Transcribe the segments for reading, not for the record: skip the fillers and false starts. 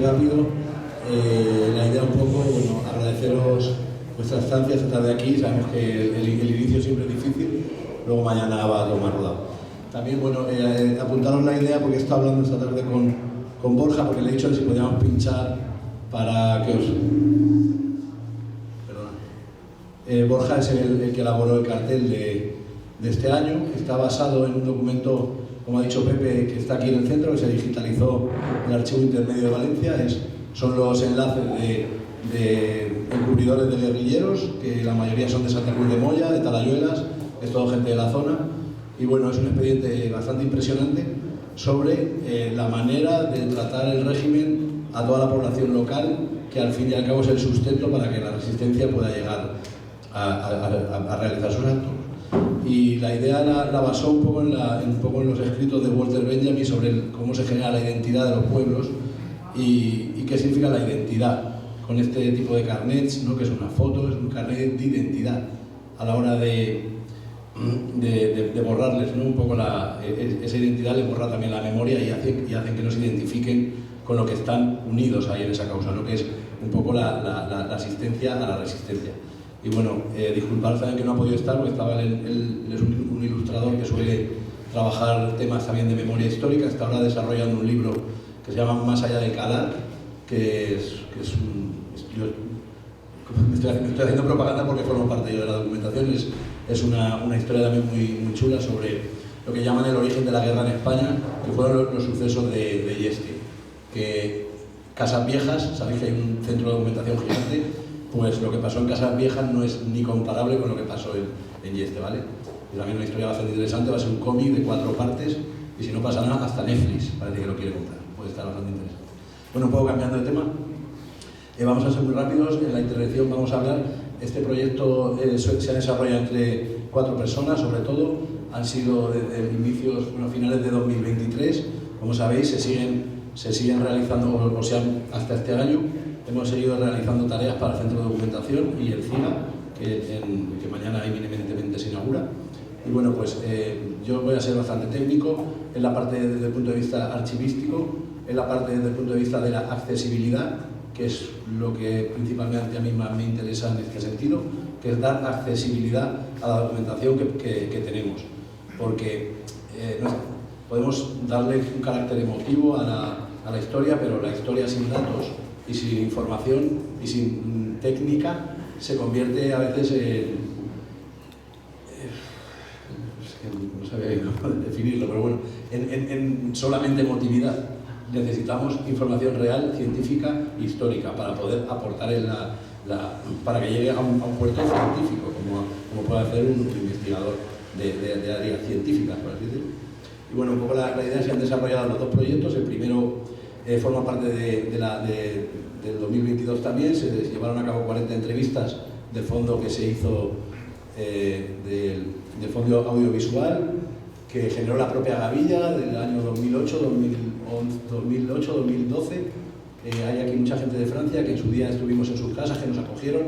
rápido. La idea un poco, bueno, agradeceros vuestra estancia esta tarde aquí. Sabemos que el inicio siempre es difícil, luego mañana va a lo más rodado. También, bueno, apuntaros la idea porque he estado hablando esta tarde con Borja, porque le he dicho si podíamos pinchar para que os... Perdona. Borja es el que elaboró el cartel de este año. Está basado en un documento, como ha dicho Pepe, que está aquí en el centro, que se digitalizó en el Archivo Intermedio de Valencia. Son los enlaces de encubridores de guerrilleros, que la mayoría son de Santa Cruz de Moya, de Talayuelas, es todo gente de la zona. Y bueno, es un expediente bastante impresionante sobre la manera de tratar el régimen a toda la población local, que al fin y al cabo es el sustento para que la resistencia pueda llegar a realizar sus actos. Y la idea la basó un poco en los escritos de Walter Benjamin sobre cómo se genera la identidad de los pueblos y qué significa la identidad con este tipo de carnets, ¿no? Que es una foto, es un carnet de identidad a la hora de borrarles, ¿no? Un poco esa identidad les borra también la memoria y hacen que no se identifiquen con lo que están unidos ahí en esa causa, ¿no? Que es un poco la asistencia a la resistencia. Y bueno, disculpad también que no ha podido estar, porque él es un ilustrador que suele trabajar temas también de memoria histórica. Está ahora desarrollando un libro que se llama Más allá de calar, que es me estoy haciendo propaganda porque formo parte yo de la documentación. Es una historia también muy chula sobre lo que llaman el origen de la guerra en España, que fueron los sucesos de Yeste. Que Casas Viejas, sabéis que hay un centro de documentación gigante, pues lo que pasó en Casas Viejas no es ni comparable con lo que pasó en Yeste, ¿vale? Y también una historia bastante interesante, va a ser un cómic de 4 partes, y si no pasa nada, hasta Netflix parece que lo quiere comprar, puede estar bastante interesante. Bueno, un poco cambiando de tema, vamos a ser muy rápidos. En la intervención vamos a hablar, este proyecto se ha desarrollado entre 4 personas, sobre todo, han sido desde inicios, finales de 2023, como sabéis, se siguen realizando, o sea, hasta este año, hemos seguido realizando tareas para el Centro de Documentación y el CIGA, que mañana inminentemente se inaugura. Y bueno, pues yo voy a ser bastante técnico en la parte desde el punto de vista archivístico, en la parte desde el punto de vista de la accesibilidad, que es lo que principalmente a mí más me interesa en este sentido, que es dar accesibilidad a la documentación que tenemos. Porque podemos darle un carácter emotivo a la historia, pero la historia sin datos y sin información y sin técnica se convierte a veces no sabía cómo definirlo, pero bueno, en solamente emotividad. Necesitamos información real, científica e histórica para poder aportar para que llegue a un puerto científico, como puede hacer un investigador de áreas científicas, por así decirlo. Y bueno, un poco la idea es que se han desarrollado los 2 proyectos. El primero forma parte del 2022 también. Se llevaron a cabo 40 entrevistas del fondo que se hizo del fondo audiovisual, que generó la propia Gavilla del año 2008, 2012. Hay aquí mucha gente de Francia que en su día estuvimos en sus casas, que nos acogieron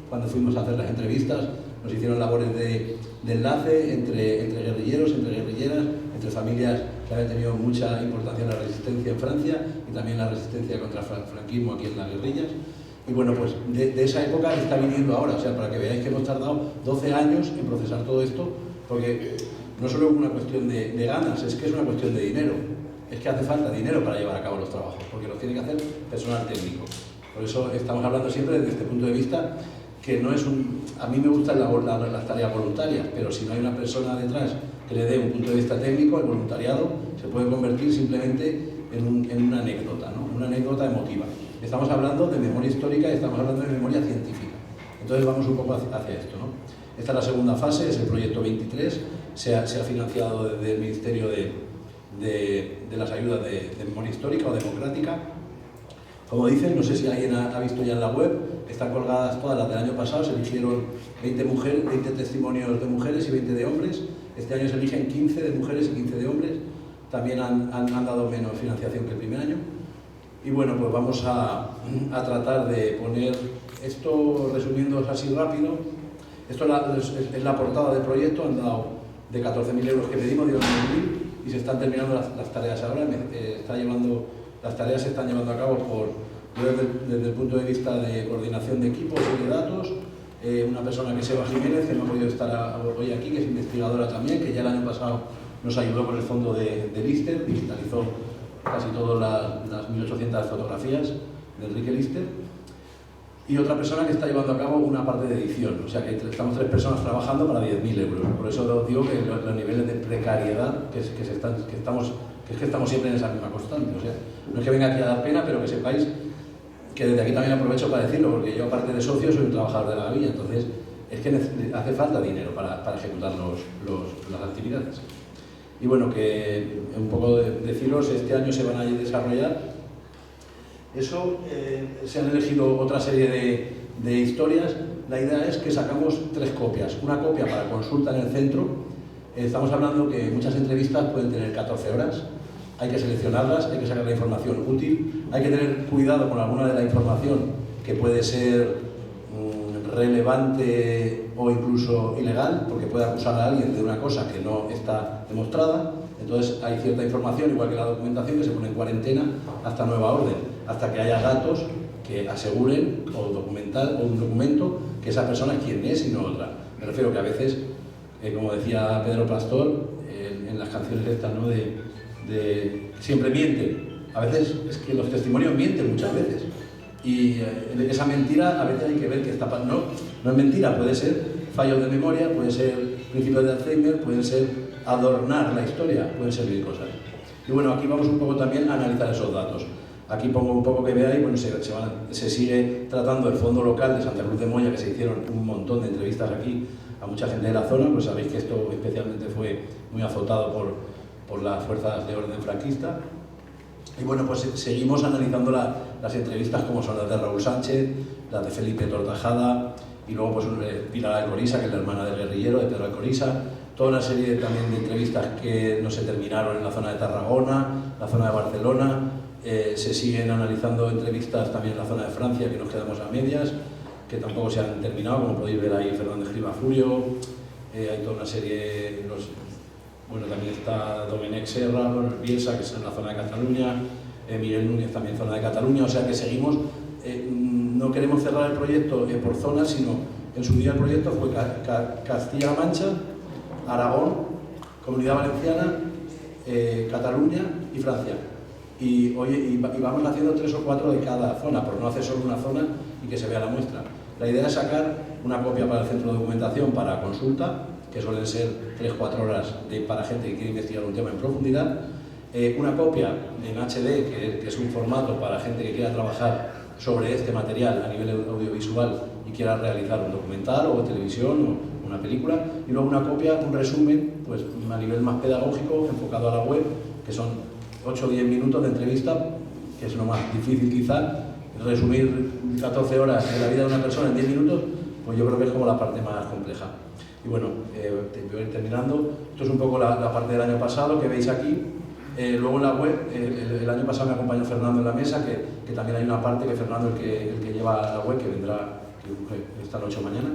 cuando fuimos a hacer las entrevistas, nos hicieron labores de enlace entre guerrilleros, entre guerrilleras, entre familias que habían tenido mucha importancia en la resistencia en Francia y también la resistencia contra el franquismo aquí en las guerrillas. Y bueno, pues de esa época está viniendo ahora, o sea, para que veáis que hemos tardado 12 años en procesar todo esto, porque no solo es una cuestión de ganas, es que es una cuestión de dinero. Es que hace falta dinero para llevar a cabo los trabajos, porque los tiene que hacer personal técnico. Por eso estamos hablando siempre desde este punto de vista, que no es a mí me gustan las tareas voluntarias, pero si no hay una persona detrás que le dé un punto de vista técnico, el voluntariado se puede convertir simplemente en una anécdota, ¿no? Una anécdota emotiva. Estamos hablando de memoria histórica y estamos hablando de memoria científica. Entonces vamos un poco hacia esto, ¿no? Esta es la segunda fase, es el proyecto 23, se ha financiado desde el Ministerio de las Ayudas de Memoria Histórica o Democrática. Como dicen, no sé si alguien ha visto ya en la web, están colgadas todas las del año pasado, se eligieron 20 testimonios de mujeres y 20 de hombres. Este año se eligen 15 de mujeres y 15 de hombres. También han dado menos financiación que el primer año. Y bueno, pues vamos a tratar de poner esto, resumiendo así rápido. Esto es la portada del proyecto. Han dado de 14.000 euros que pedimos, dieron 9.000 y se están terminando las tareas ahora. Está llevando Las tareas se están llevando a cabo desde el punto de vista de coordinación de equipos y de datos, una persona que es Eva Jiménez, que no ha podido estar hoy aquí, que es investigadora también, que ya el año pasado nos ayudó con el fondo de Lister, digitalizó casi todas las 1800 fotografías de Enrique Lister, y otra persona que está llevando a cabo una parte de edición, o sea que estamos 3 personas trabajando para 10.000 euros. Por eso os digo que los niveles de precariedad que estamos siempre en esa misma constante. O sea, no es que venga aquí a dar pena, pero que sepáis que desde aquí también aprovecho para decirlo, porque yo aparte de socio soy un trabajador de la gavilla, entonces es que hace falta dinero para ejecutar las actividades. Y bueno, que un poco deciros, este año se van a desarrollar eso, se han elegido otra serie de historias. La idea es que sacamos 3 copias, una copia para consulta en el centro. Estamos hablando que muchas entrevistas pueden tener 14 horas, hay que seleccionarlas, hay que sacar la información útil, hay que tener cuidado con alguna de la información que puede ser relevante o incluso ilegal, porque puede acusar a alguien de una cosa que no está demostrada. Entonces hay cierta información, igual que la documentación, que se pone en cuarentena hasta nueva orden, hasta que haya datos que aseguren o un documento que esa persona es quien es y no otra. Me refiero que a veces, como decía Pedro Pastor en las canciones estas, ¿no? de siempre mienten. A veces es que los testimonios mienten muchas veces. Y esa mentira a veces hay que ver que está pasando. No es mentira, puede ser fallos de memoria, puede ser principios de Alzheimer, pueden ser adornar la historia, pueden ser mil cosas. Y bueno, aquí vamos un poco también a analizar esos datos. Aquí pongo un poco que veáis, bueno, se sigue tratando el fondo local de Santa Cruz de Moya, que se hicieron un montón de entrevistas aquí a mucha gente de la zona, pues sabéis que esto especialmente fue muy azotado por las fuerzas de orden franquista. Y bueno, pues seguimos analizando las entrevistas como son las de Raúl Sánchez, las de Felipe Tortajada, y luego pues Pilar Alcoriza, que es la hermana del guerrillero, de Pedro Alcoriza, toda una serie también de entrevistas que no se terminaron en la zona de Tarragona, la zona de Barcelona. Se siguen analizando entrevistas también en la zona de Francia, que nos quedamos a medias, que tampoco se han terminado, como podéis ver ahí Fernández Gribafurio, hay toda una serie, bueno, también está Domenech Serra, Bielsa, que es en la zona de Cataluña, Miguel Núñez también zona de Cataluña, o sea que seguimos, no queremos cerrar el proyecto por zonas, sino en su día el proyecto fue Castilla-La Mancha, Aragón, Comunidad Valenciana, Cataluña y Francia. Y vamos haciendo 3 o 4 de cada zona, por no hacer solo una zona y que se vea la muestra. La idea es sacar una copia para el centro de documentación para consulta, que suelen ser 3-4 horas para gente que quiere investigar un tema en profundidad, una copia en HD, que es un formato para gente que quiera trabajar sobre este material a nivel audiovisual y quiera realizar un documental o televisión o una película, y luego una copia, un resumen, pues a nivel más pedagógico, enfocado a la web, que son 8 o 10 minutos de entrevista, que es lo más difícil quizá. Resumir 14 horas de la vida de una persona en 10 minutos, pues yo creo que es como la parte más compleja. Y bueno, voy a ir terminando. Esto es un poco la parte del año pasado que veis aquí. Luego en la web, el año pasado me acompañó Fernando en la mesa, que también hay una parte que Fernando, el que lleva la web, que vendrá esta noche o mañana,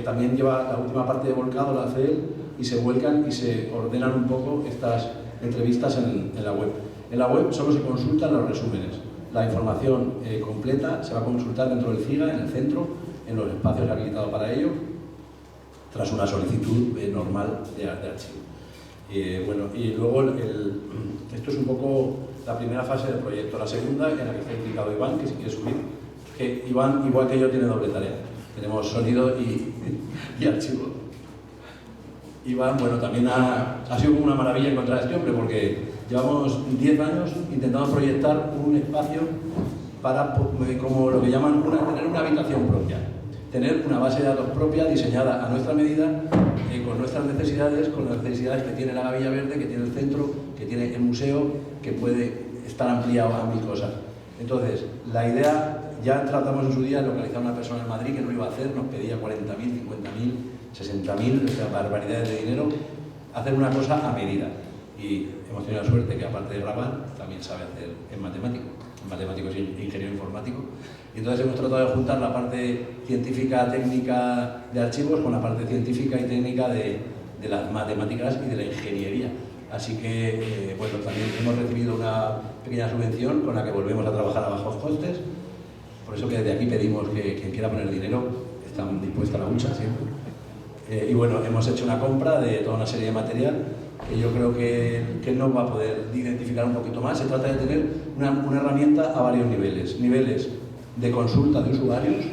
también lleva la última parte de volcado, la hace él, y se vuelcan y se ordenan un poco estas entrevistas en la web. En la web solo se consultan los resúmenes. La información completa se va a consultar dentro del CIGA, en el centro, en los espacios habilitados para ello, tras una solicitud normal de archivo. Bueno, y luego esto es un poco la primera fase del proyecto. La segunda, en la que está implicado Iván, que si quiere subir, que Iván, igual que yo, tiene doble tarea. Tenemos sonido y archivo. Iván, bueno, también ha sido como una maravilla encontrar a este hombre, porque llevamos 10 años intentando proyectar un espacio para, como lo que llaman, tener una habitación propia, tener una base de datos propia diseñada a nuestra medida, con nuestras necesidades, con las necesidades que tiene la Gavilla Verde, que tiene el centro, que tiene el museo, que puede estar ampliado a 1000 cosas. Entonces, la idea, ya tratamos en su día de localizar a una persona en Madrid que no lo iba a hacer, nos pedía 40.000, 50.000, 60.000, o sea, barbaridades de dinero, hacer una cosa a medida. Y hemos tenido la suerte que, aparte de grabar, también sabe hacer en matemático es ingeniero informático. Y entonces hemos tratado de juntar la parte científica, técnica de archivos con la parte científica y técnica de las matemáticas y de la ingeniería. Así que, bueno, también hemos recibido pequeña subvención con la que volvemos a trabajar a bajos costes. Por eso que desde aquí pedimos que quien quiera poner dinero, están dispuestos a la lucha siempre. Y bueno, hemos hecho una compra de toda una serie de material que yo creo que nos va a poder identificar un poquito más. Se trata de tener una herramienta a varios niveles. Niveles de consulta de usuarios,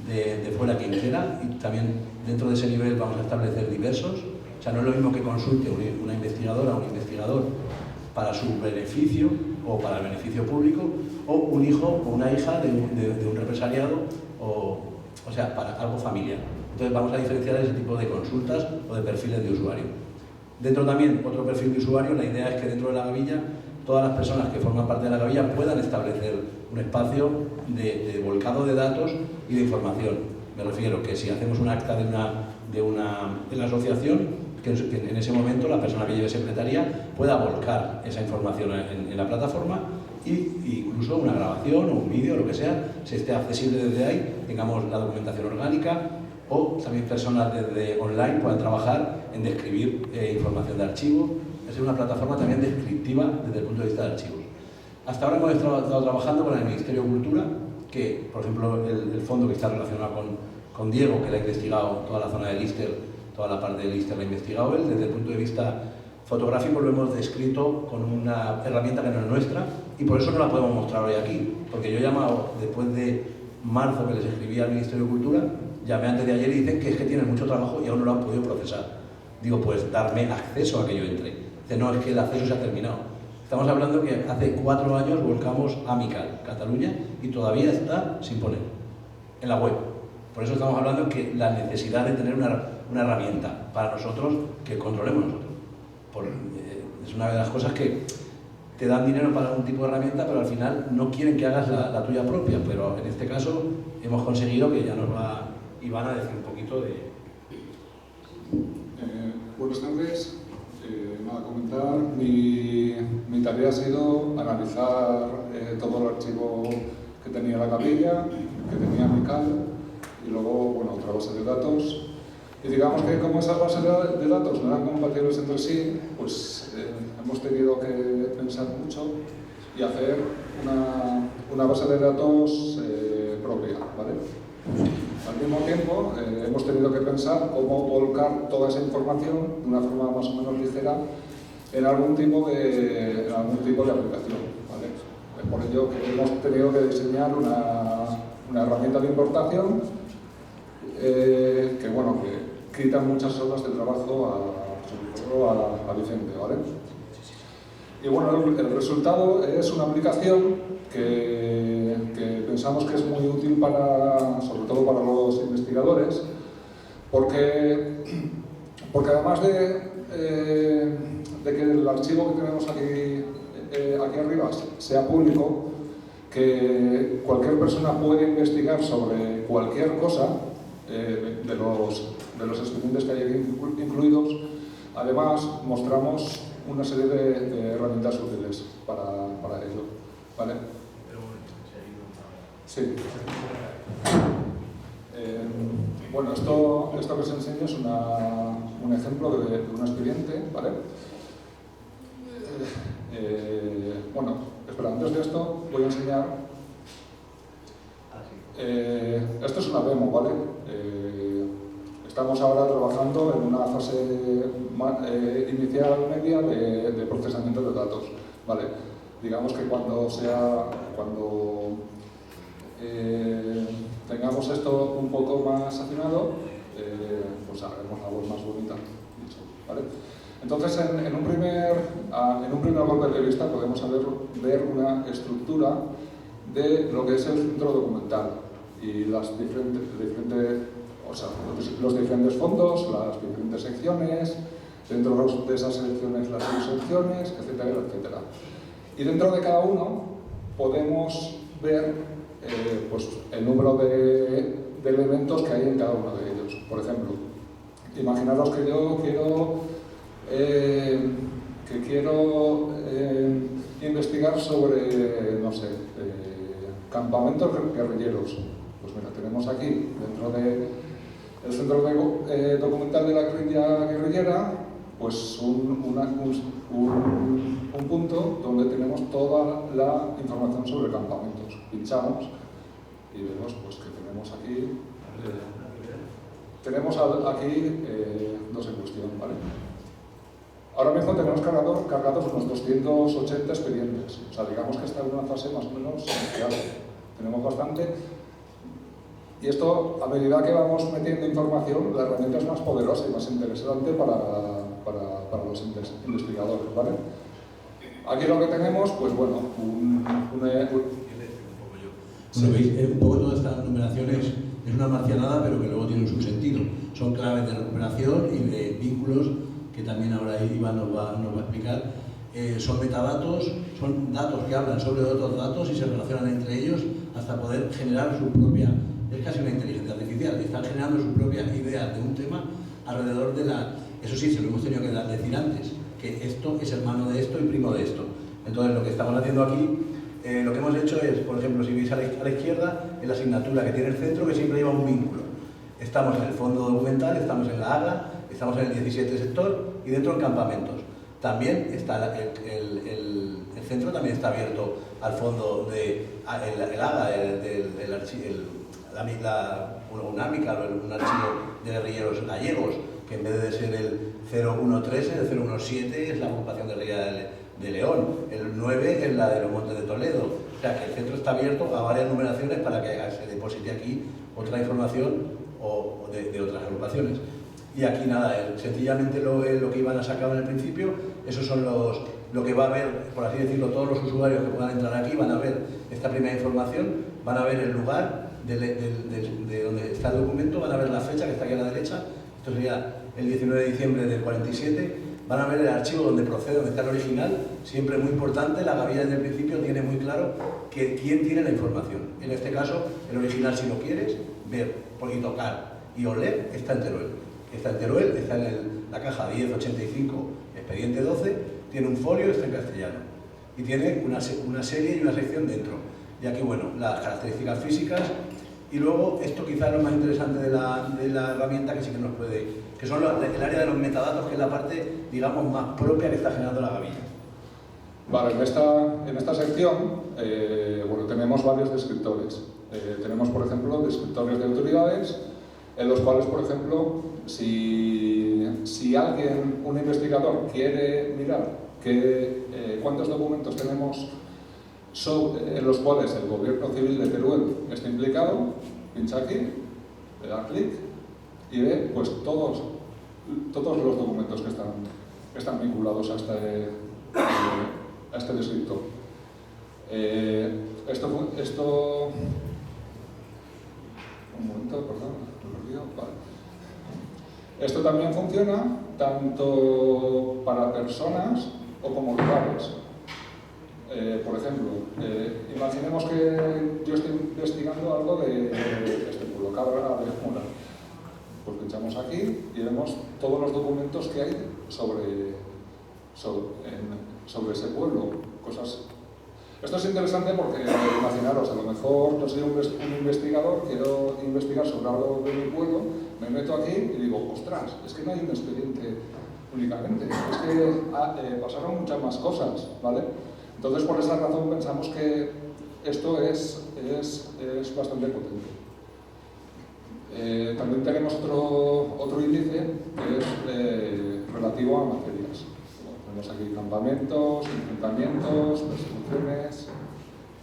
de fuera quien quiera, y también dentro de ese nivel vamos a establecer diversos. O sea, no es lo mismo que consulte una investigadora o un investigador para su beneficio o para el beneficio público, o un hijo o una hija de un represaliado, o sea, para algo familiar. Entonces vamos a diferenciar ese tipo de consultas o de perfiles de usuario. Dentro también, otro perfil de usuario, la idea es que dentro de la gavilla, todas las personas que forman parte de la gavilla puedan establecer un espacio de volcado de datos y de información. Me refiero que si hacemos un acta de la asociación, que en ese momento la persona que lleve secretaría pueda volcar esa información en la plataforma, y incluso una grabación o un vídeo, lo que sea, se esté accesible desde ahí, tengamos la documentación orgánica, o también personas desde online puedan trabajar en describir información de archivo. Es una plataforma también descriptiva desde el punto de vista de archivos. Hasta ahora hemos estado trabajando con el Ministerio de Cultura, que, por ejemplo, el fondo que está relacionado con Diego, que le ha investigado toda la zona de Lister, toda la parte de Lister la ha investigado él, desde el punto de vista fotográfico lo hemos descrito con una herramienta que no es nuestra, y por eso no la podemos mostrar hoy aquí, porque yo he llamado después de marzo que les escribí al Ministerio de Cultura, llamé antes de ayer y dicen que es que tienen mucho trabajo y aún no lo han podido procesar. Digo, pues darme acceso a que yo entre. Dice, no, es que el acceso se ha terminado. Estamos hablando que hace 4 años volcamos Amical, Cataluña, y todavía está sin poner en la web. Por eso estamos hablando que la necesidad de tener una herramienta para nosotros que controlemos nosotros. Es una de las cosas que te dan dinero para un tipo de herramienta, pero al final no quieren que hagas la tuya propia. Pero en este caso hemos conseguido que ya nos va Iván a decir un poquito de... Buenas tardes. Nada, comentar. Mi tarea ha sido analizar todo el archivo que tenía la gavilla, que tenía Amical, y luego, bueno, otra base de datos. Y digamos que como esas bases de datos no eran compatibles entre sí, pues hemos tenido que pensar mucho y hacer una base de datos propia, ¿vale? Al mismo tiempo, hemos tenido que pensar cómo volcar toda esa información de una forma más o menos ligera en algún tipo de aplicación, ¿vale? Por ello que hemos tenido que diseñar una herramienta de importación que, bueno, que quita muchas horas de trabajo sobre todo a Vicente, ¿vale? Y bueno, el resultado es una aplicación que pensamos que es muy útil sobre todo para los investigadores, porque además de que el archivo que tenemos aquí arriba sea público, que cualquier persona puede investigar sobre cualquier cosa de los expedientes que hay aquí incluidos. Además, mostramos una serie de herramientas útiles para ello, ¿vale? Sí. Bueno, esto que os enseño es un ejemplo de un expediente, ¿vale? Bueno, espera, antes de esto voy a enseñar. Esto es una demo, ¿vale? Estamos ahora trabajando en una fase inicial media de procesamiento de datos, ¿vale? Digamos que cuando tengamos esto un poco más afinado, pues haremos la web más bonita, dicho, ¿vale? Entonces, en un primer golpe de vista podemos ver una estructura de lo que es el centro documental y los diferentes fondos, las diferentes secciones, dentro de esas secciones las subsecciones, etcétera, etcétera. Y dentro de cada uno podemos ver pues, el número de elementos que hay en cada uno de ellos. Por ejemplo, imaginaros que yo quiero investigar sobre, no sé, campamentos guerrilleros. Pues mira, tenemos aquí, dentro del centro documental de la guerrilla guerrillera, pues un un punto donde tenemos toda la información sobre campamentos. Pinchamos y vemos pues, que tenemos aquí, dos en cuestión, ¿vale? Ahora mismo tenemos cargados unos 280 expedientes, o sea, digamos que está en una fase más o menos inicial. Tenemos bastante. Y esto, a medida que vamos metiendo información, la herramienta es más poderosa y más interesante para los investigadores, ¿vale? Aquí lo que tenemos, pues bueno, Bueno, veis, un poco todas estas numeraciones es una marcianada, pero que luego tiene un subsentido. Son claves de recuperación y de vínculos, que también ahora Iván nos va a explicar. Son metadatos, son datos que hablan sobre otros datos y se relacionan entre ellos hasta poder generar su propia, es casi una inteligencia artificial, están generando su propia idea de un tema alrededor de la... Eso sí, se lo hemos tenido que decir antes, que esto es hermano de esto y primo de esto. Entonces, lo que estamos haciendo aquí, lo que hemos hecho es, por ejemplo, si veis a la izquierda, en la asignatura que tiene el centro, que siempre lleva un vínculo. Estamos en el fondo documental, estamos en la AGA, estamos en el 17 sector y dentro en campamentos. También está el centro también está abierto al fondo de el AGA, un archivo de guerrilleros gallegos, que en vez de ser el 013, el 017 es la agrupación de guerrilla de León, el 9 es la de los Montes de Toledo. O sea que el centro está abierto a varias numeraciones para que se deposite aquí otra información o de otras agrupaciones. Y aquí nada, sencillamente lo que iban a sacar en el principio, esos son lo que va a ver, por así decirlo, todos los usuarios que puedan entrar aquí van a ver esta primera información, van a ver el lugar de donde está el documento, van a ver la fecha que está aquí a la derecha, esto sería el 19 de diciembre del 47, van a ver el archivo donde procede, donde está el original, siempre muy importante, la gavilla desde el principio tiene muy claro quién tiene la información. En este caso, el original, si lo quieres ver y tocar y oler, está en Teruel. Está en Teruel, está en la caja 1085, expediente 12, tiene un folio, está en castellano. Y tiene una serie y una sección dentro. Y aquí, bueno, las características físicas. Y luego, esto quizás es lo más interesante de la herramienta, que sí que nos puede... que son el área de los metadatos, que es la parte, digamos, más propia que está generando la gavilla. Vale, en esta sección, bueno, tenemos varios descriptores. Tenemos, por ejemplo, descriptores de autoridades, en los cuales, por ejemplo, si alguien, un investigador, quiere mirar cuántos documentos tenemos en los cuales el gobierno civil de Teruel está implicado, pincha aquí, le da clic y ve pues, todos los documentos que están vinculados a este descriptor. Un momento, perdón, lo he perdido. Vale. Esto también funciona tanto para personas o como lugares. Por ejemplo, imaginemos que yo estoy investigando algo de este pueblo, Cabra de Mora. Pues pinchamos aquí y vemos todos los documentos que hay sobre ese pueblo. Esto es interesante porque, imaginaros, a lo mejor yo soy un investigador, quiero investigar sobre algo de mi pueblo, me meto aquí y digo, ostras, es que no hay un expediente únicamente, es que pasaron muchas más cosas, ¿vale? Entonces, por esa razón pensamos que esto es bastante potente. También tenemos otro índice que es relativo a materias. Tenemos aquí campamentos, enfrentamientos, persecuciones,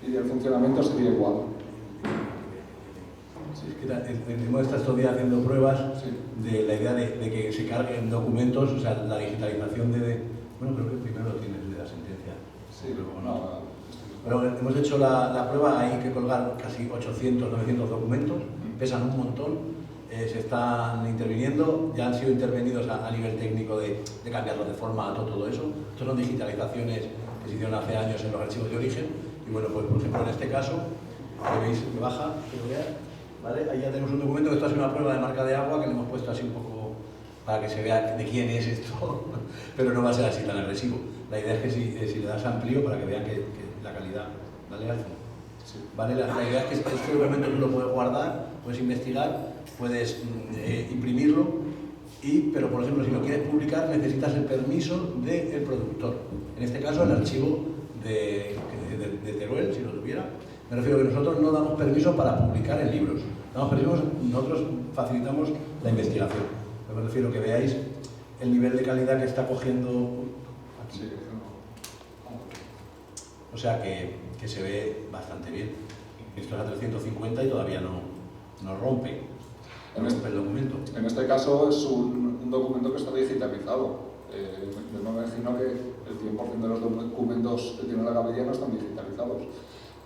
y el funcionamiento sería igual. Sí, es que hemos estado estos días haciendo pruebas de la idea de que se carguen documentos, o sea, la digitalización bueno, creo que primero lo tienes de la sentencia. Sí, luego no. Pero hemos hecho la prueba, hay que colgar casi 800, 900 documentos, pesan un montón. Se están interviniendo, ya han sido intervenidos a nivel técnico de cambiarlos de formato, todo eso. Estas son digitalizaciones que se hicieron hace años en los archivos de origen. Y bueno, pues por ejemplo en este caso, que veis que baja, ¿vale? Ahí ya tenemos un documento que esto es una prueba de marca de agua que le hemos puesto así un poco para que se vea de quién es esto, pero no va a ser así tan agresivo. La idea es que si le das amplio para que vean que la calidad, ¿vale, Alfon? Sí. ¿Vale? La idea es que este documento tú lo puedes guardar, puedes investigar, puedes imprimirlo pero por ejemplo, si lo quieres publicar necesitas el permiso del productor. En este caso, el archivo de Teruel, si lo tuviera. Me refiero a que nosotros no damos permiso para publicar en libros. Nosotros facilitamos la investigación. Me refiero a que veáis el nivel de calidad que está cogiendo aquí. Sí. O sea que se ve bastante bien. Esto es a 350 y todavía no rompe el documento. En este caso es un documento que está digitalizado. Yo me imagino que el 100% de los documentos que tiene la capilla no están digitalizados.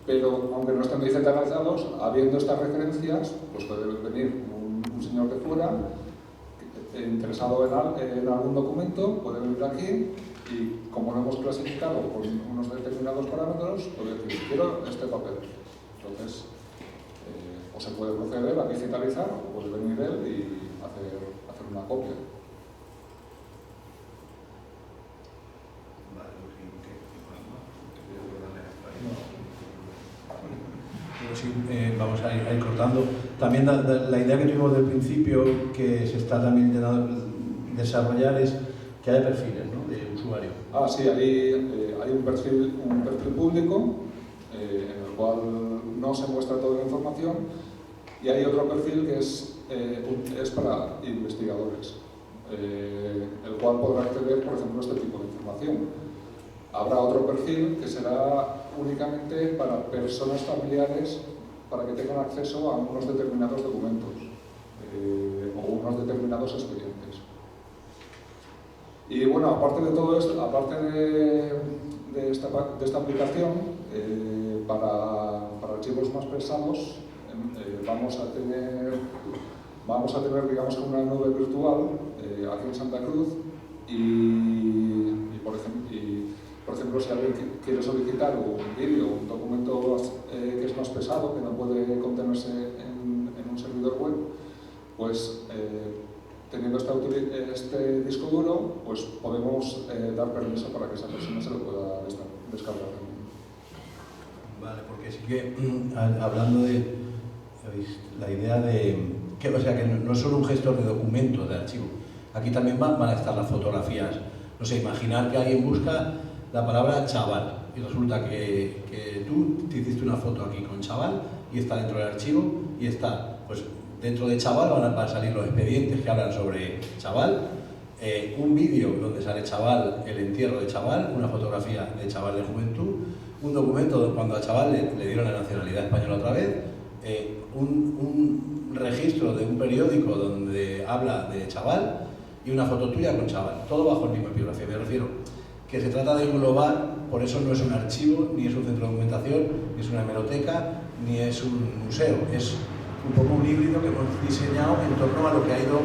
Pero aunque no estén digitalizados, habiendo estas referencias, pues puede venir un señor de fuera interesado en algún documento, puede venir aquí y como lo hemos clasificado con unos determinados parámetros, puede decir, quiero este papel. Entonces, o se puede proceder a digitalizar, o puede venir él y hacer una copia. Sí, vamos a ir cortando. También la idea que tuvimos del principio, que se está también intentando desarrollar, es que haya perfiles, ¿no?, de usuario. Sí, hay un perfil público en el cual no se muestra toda la información, y hay otro perfil que es para investigadores, el cual podrá acceder, por ejemplo, a este tipo de información. Habrá otro perfil que será únicamente para personas familiares, para que tengan acceso a unos determinados documentos o unos determinados expedientes. Y bueno, aparte de todo esto, aparte de esta aplicación, para archivos más pesados, vamos a tener, digamos, una nube virtual aquí en Santa Cruz por ejemplo, si alguien quiere solicitar un vídeo, un documento que es más pesado, que no puede contenerse en un servidor web, pues teniendo este disco duro, pues podemos dar permiso para que esa persona se lo pueda descargar. Vale, porque sí que hablando de la idea de que, o sea, que no es solo un gestor de documentos, de archivo, aquí también van a estar las fotografías. No sé, imaginar que alguien busca la palabra chaval y resulta que tú te hiciste una foto aquí con chaval y está dentro del archivo y está, pues dentro de chaval van a salir los expedientes que hablan sobre chaval, un vídeo donde sale chaval, el entierro de chaval, una fotografía de chaval de juventud, un documento cuando a chaval le dieron la nacionalidad española otra vez, un registro de un periódico donde habla de chaval y una foto tuya con chaval, todo bajo el mismo bibliografía. Me refiero que se trata de englobar, por eso no es un archivo, ni es un centro de documentación, ni es una hemeroteca, ni es un museo, es un poco un híbrido que hemos diseñado en torno a lo que ha ido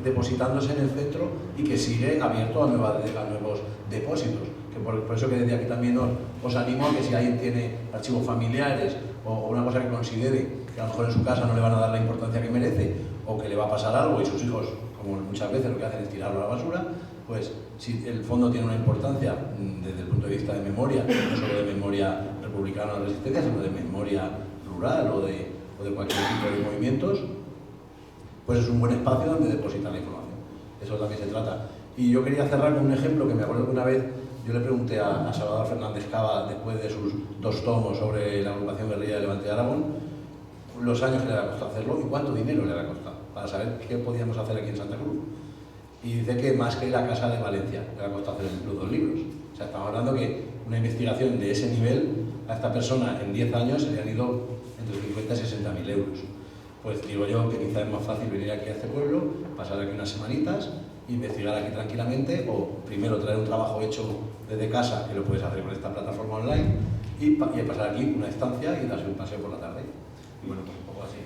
depositándose en el centro y que sigue abierto a nuevos depósitos. Que por eso que desde aquí también os animo a que si alguien tiene archivos familiares o una cosa que considere que a lo mejor en su casa no le van a dar la importancia que merece o que le va a pasar algo y sus hijos, como muchas veces lo que hacen es tirarlo a la basura, pues si el fondo tiene una importancia desde el punto de vista de memoria, no solo de memoria republicana de resistencia, sino de memoria rural o de cualquier tipo de movimientos, pues es un buen espacio donde depositar la información. Eso también se trata. Y yo quería cerrar con un ejemplo que me acuerdo que una vez yo le pregunté a Salvador Fernández Cava, después de sus 2 tomos sobre la agrupación guerrilla de Levante de Aragón, los años que le había costado hacerlo y cuánto dinero le había costado, para saber qué podíamos hacer aquí en Santa Cruz. Y dice que más que la Casa de Valencia le había costado hacer los 2 libros. O sea, estamos hablando que una investigación de ese nivel a esta persona en 10 años se le han ido entre 50 y 60.000 euros. Pues digo yo que quizás es más fácil venir aquí a este pueblo, pasar aquí unas semanitas, investigar aquí tranquilamente, o primero traer un trabajo hecho desde casa, que lo puedes hacer con esta plataforma online, y pasar aquí una estancia y darse un paseo por la tarde. Y bueno, pues un poco así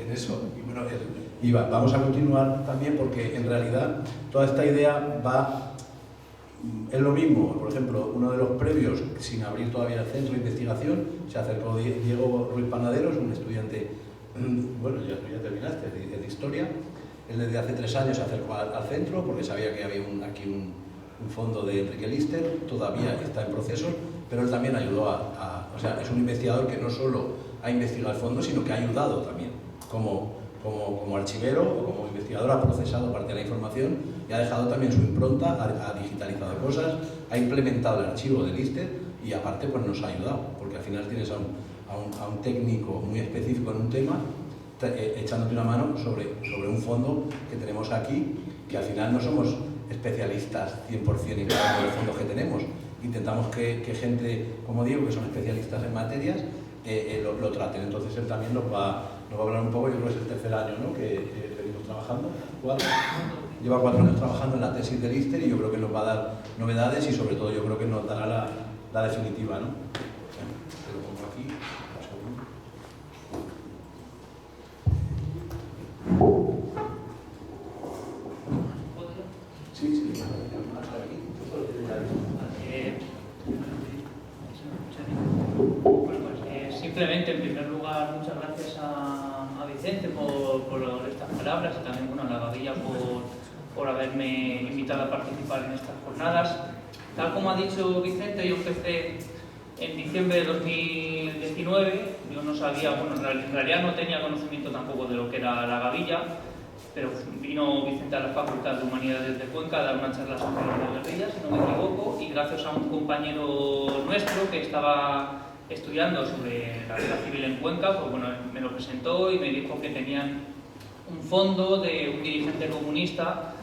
en eso. Y bueno, vamos a continuar también porque en realidad toda esta idea es lo mismo. Por ejemplo, uno de los previos, sin abrir todavía el centro de investigación, se acercó Diego Ruiz Panaderos, un estudiante, bueno, ya terminaste, de historia. Él desde hace 3 años se acercó al centro porque sabía que había aquí un fondo de Enrique Lister, todavía está en proceso, pero él también ayudó o sea, es un investigador que no solo ha investigado el fondo, sino que ha ayudado también, como como archivero o como investigador, ha procesado parte de la información y ha dejado también su impronta, ha digitalizado cosas, ha implementado el archivo del ISTER y aparte pues nos ha ayudado, porque al final tienes a un técnico muy específico en un tema echándote una mano sobre un fondo que tenemos aquí, que al final no somos especialistas 100% en cada uno de los fondos que tenemos. Intentamos que gente, como digo, que son especialistas en materias, lo traten. Entonces él también nos va a hablar un poco. Yo creo que es el tercer año, ¿no?, que venimos trabajando. Lleva 4 años trabajando en la tesis del ISTER y yo creo que nos va a dar novedades y sobre todo yo creo que nos dará la definitiva, ¿no? Te lo pongo aquí, un segundo. Sí, hasta aquí. Simplemente, en primer lugar, muchas gracias a Vicente por estas palabras y también, bueno, a la Gavilla por haberme invitado a participar en estas jornadas. Tal como ha dicho Vicente, yo empecé en diciembre de 2019. Yo no sabía, bueno, en realidad no tenía conocimiento tampoco de lo que era la Gavilla, pero vino Vicente a la Facultad de Humanidades de Cuenca a dar una charla sobre la guerrilla, si no me equivoco, y gracias a un compañero nuestro que estaba estudiando sobre la guerra civil en Cuenca, pues bueno, me lo presentó y me dijo que tenían un fondo de un dirigente comunista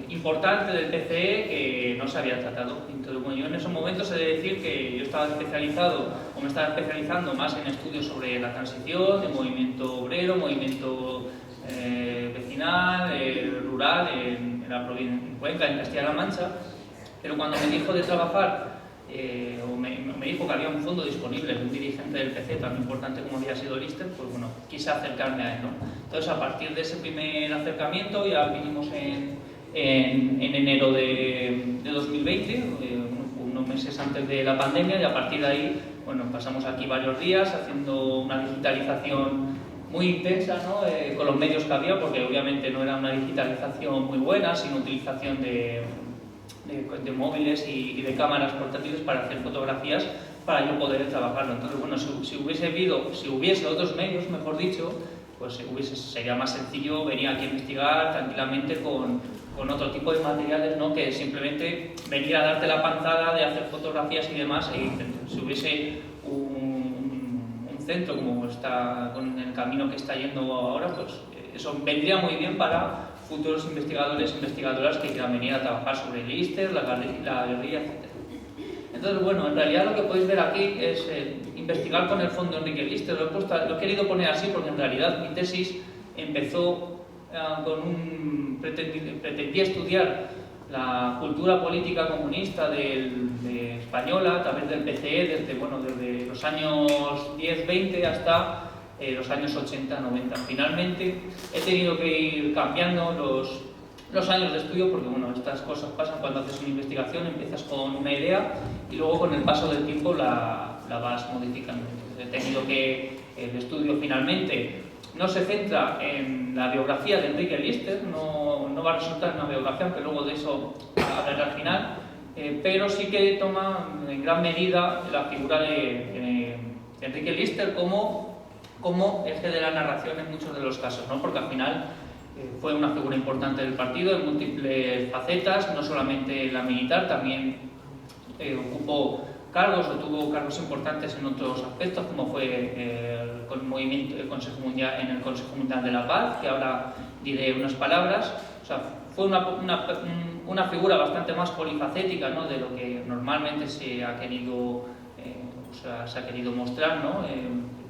importante del PCE que no se había tratado. Entonces, bueno, yo en esos momentos he de decir que yo estaba especializado, o me estaba especializando más en estudios sobre la transición, el movimiento obrero, movimiento vecinal, rural, en la provincia de Cuenca, en Castilla-La Mancha, pero cuando me dijo de trabajar, o me dijo que había un fondo disponible de un dirigente del PC tan importante como había sido Lister, pues bueno, quise acercarme a él, ¿no? Entonces, a partir de ese primer acercamiento, ya vinimos en enero de 2020, unos meses antes de la pandemia, y a partir de ahí, bueno, pasamos aquí varios días haciendo una digitalización muy intensa, ¿no?, con los medios que había, porque obviamente no era una digitalización muy buena, sino utilización de móviles y de cámaras portátiles para hacer fotografías para yo poder trabajarlo. Entonces, bueno, si hubiese otros medios, mejor dicho, pues sería más sencillo venir aquí a investigar tranquilamente con otro tipo de materiales, ¿no?, que simplemente venir a darte la panzada de hacer fotografías y demás. Si hubiese un centro como está con el camino que está yendo ahora, pues eso vendría muy bien para futuros investigadores e investigadoras que quieran venir a trabajar sobre el ISTER, la guerrilla, etc. Entonces, bueno, en realidad lo que podéis ver aquí es investigar con el fondo Enrique Lister. Lo he querido poner así porque en realidad mi tesis empezó pretendía estudiar la cultura política comunista de española a través del PCE desde los años 10-20 hasta los años 80-90. Finalmente he tenido que ir cambiando los años de estudio porque, bueno, estas cosas pasan cuando haces una investigación, empiezas con una idea y luego con el paso del tiempo la vas modificando. Entonces, he tenido que el estudio finalmente no se centra en la biografía de Enrique Lister, no va a resultar una biografía, aunque luego de eso hablaré al final, pero sí que toma en gran medida la figura de Enrique Lister como eje de la narración en muchos de los casos, ¿no? Porque al final fue una figura importante del partido en múltiples facetas, no solamente la militar, también ocupó cargos o tuvo cargos importantes en otros aspectos, como fue el Consejo Mundial, en el Consejo Mundial de la Paz, que ahora diré unas palabras. O sea, fue una figura bastante más polifacética, ¿no?, de lo que normalmente se ha querido mostrar, ¿no?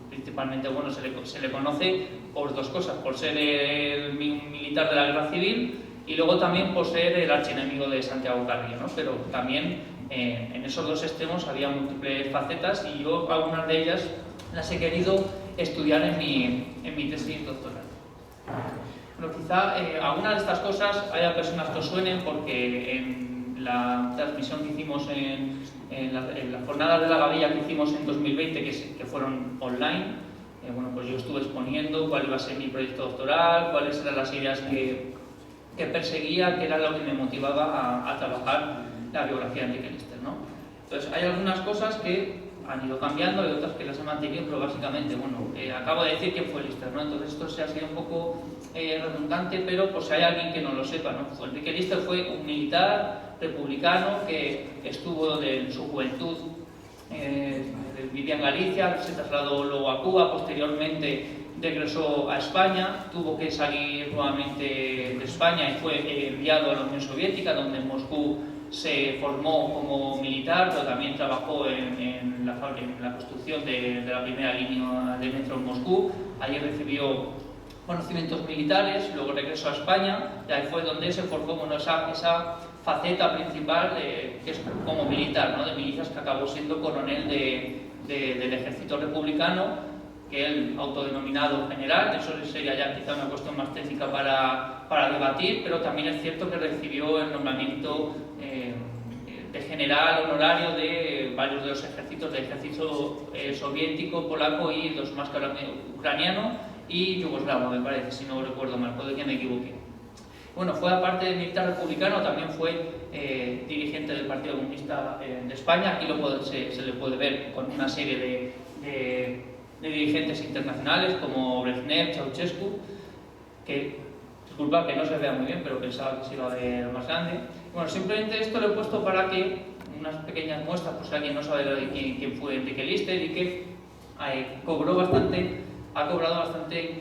Principalmente, bueno, se le conoce por dos cosas: por ser el militar de la guerra civil y luego también por ser el archienemigo de Santiago Carrillo, ¿no? Pero también en esos dos extremos había múltiples facetas y yo algunas de ellas las he querido estudiar en mi tesis doctoral. Bueno, quizá algunas de estas cosas haya personas que os suenen porque en la transmisión que hicimos en las jornadas de la Gavilla que hicimos en 2020, que fueron online, bueno, pues yo estuve exponiendo cuál iba a ser mi proyecto doctoral, cuáles eran las ideas que perseguía, que era lo que me motivaba a trabajar la biografía de Enrique Lister, ¿no? Entonces, hay algunas cosas que han ido cambiando, hay otras que las han mantenido, pero básicamente, bueno, acabo de decir quién fue Lister, ¿no? Entonces esto se ha sido un poco redundante, pero por si hay alguien que no lo sepa, ¿no? Enrique Lister fue un militar republicano que estuvo en su juventud, vivía en Galicia, se trasladó luego a Cuba, posteriormente regresó a España, tuvo que salir nuevamente de España y fue enviado a la Unión Soviética, donde en Moscú se formó como militar, pero también trabajó en la construcción de la primera línea de metro en Moscú. Allí recibió conocimientos militares, luego regresó a España y ahí fue donde se formó, bueno, esa faceta principal que es como militar, ¿no? De milicias, que acabó siendo coronel del ejército republicano, que él autodenominado general. Eso sería ya quizá una cuestión más técnica para debatir, pero también es cierto que recibió el nombramiento de general honorario de varios de los ejércitos, del ejército soviético, polaco y los más ucraniano y yugoslavo, me parece, si no recuerdo mal, puede que me equivoque. Bueno, fue aparte de militar republicano, también fue dirigente del Partido Comunista de España. Aquí se le puede ver con una serie de dirigentes internacionales como Brezhnev, Ceausescu, que, disculpa que no se vea muy bien, pero pensaba que se iba a ver más grande. Bueno, simplemente esto lo he puesto para que unas pequeñas muestras, por si alguien no sabe quién fue Enrique Lister, y que ha cobrado bastante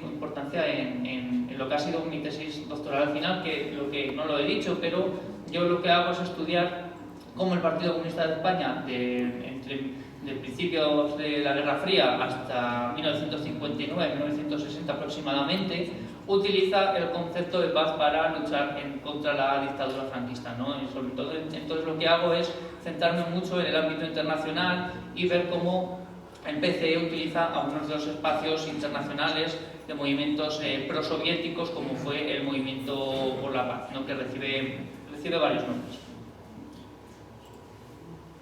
importancia en lo que ha sido mi tesis doctoral al final, que no lo he dicho, pero yo lo que hago es estudiar cómo el Partido Comunista de España, de principios de la Guerra Fría hasta 1959-1960 aproximadamente, utiliza el concepto de paz para luchar contra la dictadura franquista, ¿no? Y sobre todo, entonces lo que hago es centrarme mucho en el ámbito internacional y ver cómo el PCE utiliza algunos de los espacios internacionales de movimientos prosoviéticos, como fue el Movimiento por la Paz, ¿no? Que recibe varios nombres.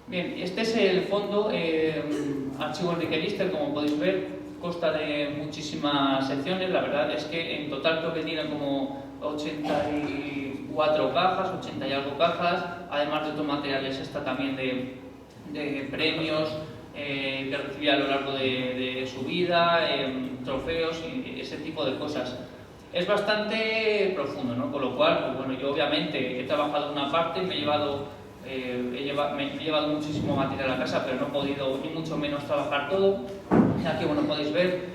Bien, este es el fondo, archivo Enrique Lister, como podéis ver, consta de muchísimas secciones. La verdad es que en total creo que tiene como 84 cajas, 80 y algo cajas, además de otros materiales extra también de premios que recibía a lo largo de su vida, trofeos y ese tipo de cosas. Es bastante profundo, ¿no? Con lo cual, pues bueno, yo obviamente he trabajado una parte, me he llevado muchísimo material a casa, pero no he podido ni mucho menos trabajar todo. Aquí, bueno, podéis ver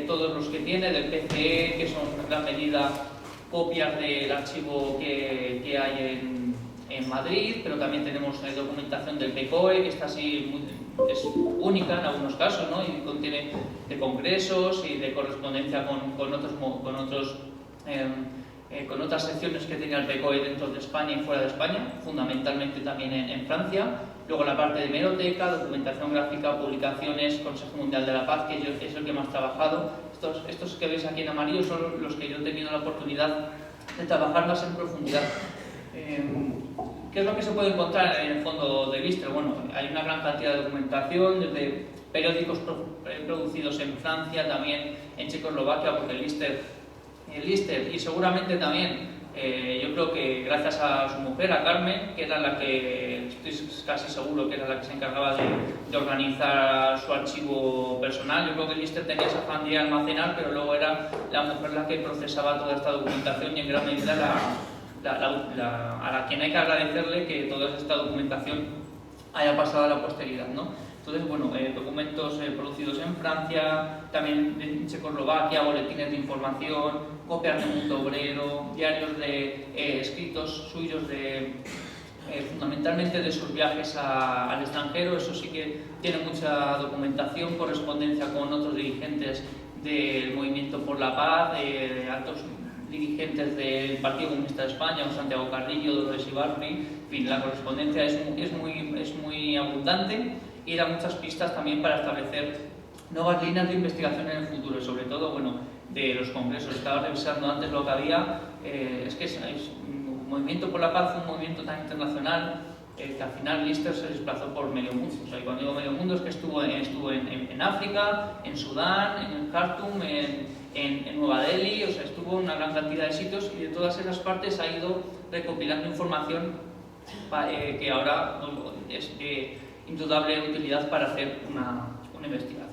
todos los que tiene del PCE, que son en gran medida copias del archivo que hay en Madrid, pero también tenemos documentación del PCOE, que está así, es única en algunos casos, ¿no? Y contiene de congresos y de correspondencia con otras secciones que tenía el PCOE dentro de España y fuera de España, fundamentalmente también en Francia. Luego la parte de hemeroteca, documentación gráfica, publicaciones, Consejo Mundial de la Paz, que es el que más he trabajado. Estos que veis aquí en amarillo son los que yo he tenido la oportunidad de trabajar más en profundidad. ¿Qué es lo que se puede encontrar en el fondo de Lister? Bueno, hay una gran cantidad de documentación, desde periódicos producidos en Francia, también en Checoslovaquia, porque Lister y seguramente también, yo creo que gracias a su mujer, a Carmen, que era la que, estoy casi seguro que era la que se encargaba de organizar su archivo personal. Yo creo que Lister tenía esa afán de almacenar, pero luego era la mujer la que procesaba toda esta documentación y en gran medida a la quien hay que agradecerle que toda esta documentación haya pasado a la posteridad, ¿no? Entonces, bueno, documentos producidos en Francia, también en Checoslovaquia, boletines de información, copias de Mundo Obrero, diarios escritos suyos fundamentalmente de sus viajes al extranjero. Eso sí que tiene mucha documentación, correspondencia con otros dirigentes del Movimiento por la Paz, de altos dirigentes del Partido Comunista de España, Santiago Carrillo, Dolores Ibarri. En fin, la correspondencia es muy abundante y da muchas pistas también para establecer nuevas líneas de investigación en el futuro, y sobre todo, bueno, de los congresos. Estaba revisando antes lo que había, es que es un movimiento por la paz, un movimiento tan internacional que al final Lister se desplazó por medio mundo. O sea, cuando digo medio mundo es que estuvo en África, en Sudán, en Khartoum, en Nueva Delhi, o sea, estuvo en una gran cantidad de sitios y de todas esas partes ha ido recopilando información que ahora indudable utilidad para hacer una investigación.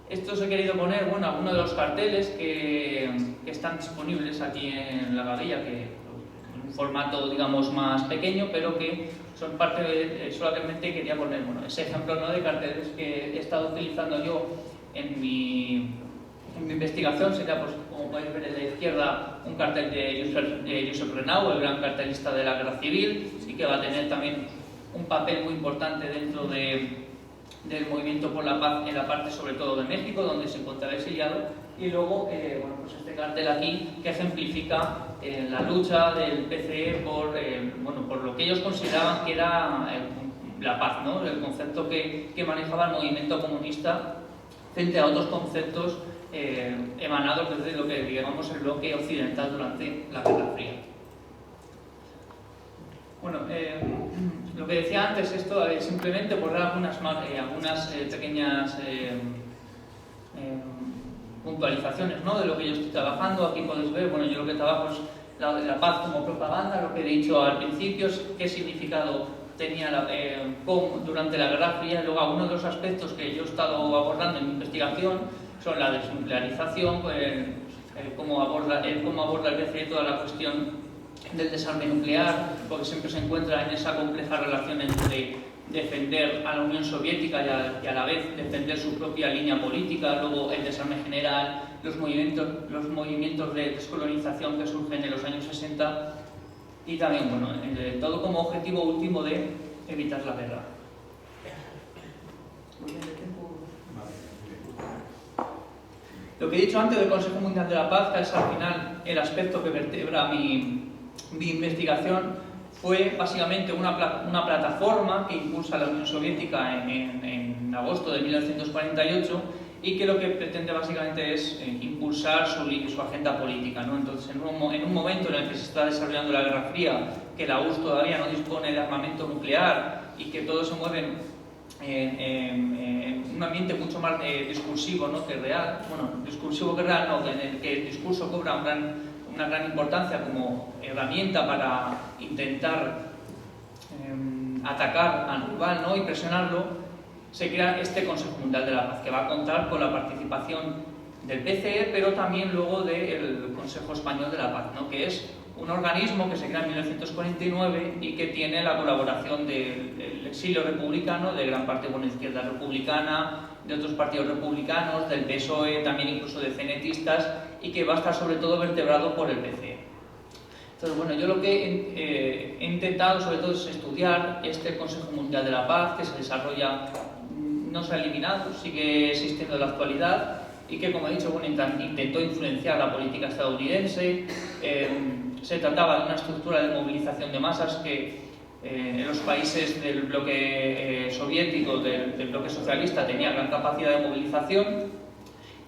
Esto os he querido poner, bueno, algunos de los carteles que están disponibles aquí en la gavilla, que en un formato, digamos, más pequeño, pero que son parte de, solamente quería poner, bueno, ese ejemplo, ¿no?, de carteles que he estado utilizando yo en mi investigación. Sería, pues, como podéis ver en la izquierda, un cartel de Josep Renau, el gran cartelista de la Guerra Civil, y que va a tener también un papel muy importante dentro del movimiento por la paz en la parte sobre todo de México, donde se encontraba exiliado. Y luego, bueno, pues este cartel aquí que ejemplifica la lucha del PCE por lo que ellos consideraban que era la paz, ¿no?, el concepto que manejaba el movimiento comunista frente a otros conceptos emanados desde lo que digamos el bloque occidental durante la Guerra Fría. Bueno, lo que decía antes, esto simplemente por dar algunas pequeñas puntualizaciones, ¿no?, de lo que yo estoy trabajando. Aquí podéis ver, bueno, yo lo que trabajo es la paz como propaganda, lo que he dicho al principio, qué significado tenía durante la Guerra Fría. Y luego algunos de los aspectos que yo he estado abordando en mi investigación son la desnuclearización, cómo aborda el PCE toda la cuestión del desarme nuclear, porque siempre se encuentra en esa compleja relación entre defender a la Unión Soviética y a la vez defender su propia línea política, luego el desarme general, los movimientos de descolonización que surgen en los años 60 y también, bueno, todo como objetivo último de evitar la guerra. Lo que he dicho antes del Consejo Mundial de la Paz, que es al final el aspecto que vertebra mi investigación, fue básicamente una plataforma que impulsa la Unión Soviética en agosto de 1948 y que lo que pretende básicamente es impulsar su agenda política, ¿no? Entonces, en un momento en el que se está desarrollando la Guerra Fría, que la URSS todavía no dispone de armamento nuclear y que todos se mueven en un ambiente mucho más discursivo, ¿no?, que real, bueno, discursivo que real, no, en el que el discurso cobra una gran importancia como herramienta para intentar atacar al rival, ¿no?, y presionarlo, se crea este Consejo Mundial de la Paz, que va a contar con la participación del PCE, pero también luego del Consejo Español de la Paz, ¿no?, que es un organismo que se crea en 1949 y que tiene la colaboración del exilio republicano, de gran parte de izquierda republicana, de otros partidos republicanos, del PSOE, también incluso de cenetistas, y que va a estar sobre todo vertebrado por el PCE. Entonces, bueno, yo lo que he intentado sobre todo es estudiar este Consejo Mundial de la Paz, que se desarrolla, no se ha eliminado, sigue existiendo en la actualidad, y que, como he dicho, bueno, intentó influenciar la política estadounidense. Se trataba de una estructura de movilización de masas que en los países del bloque soviético, del bloque socialista, tenía gran capacidad de movilización,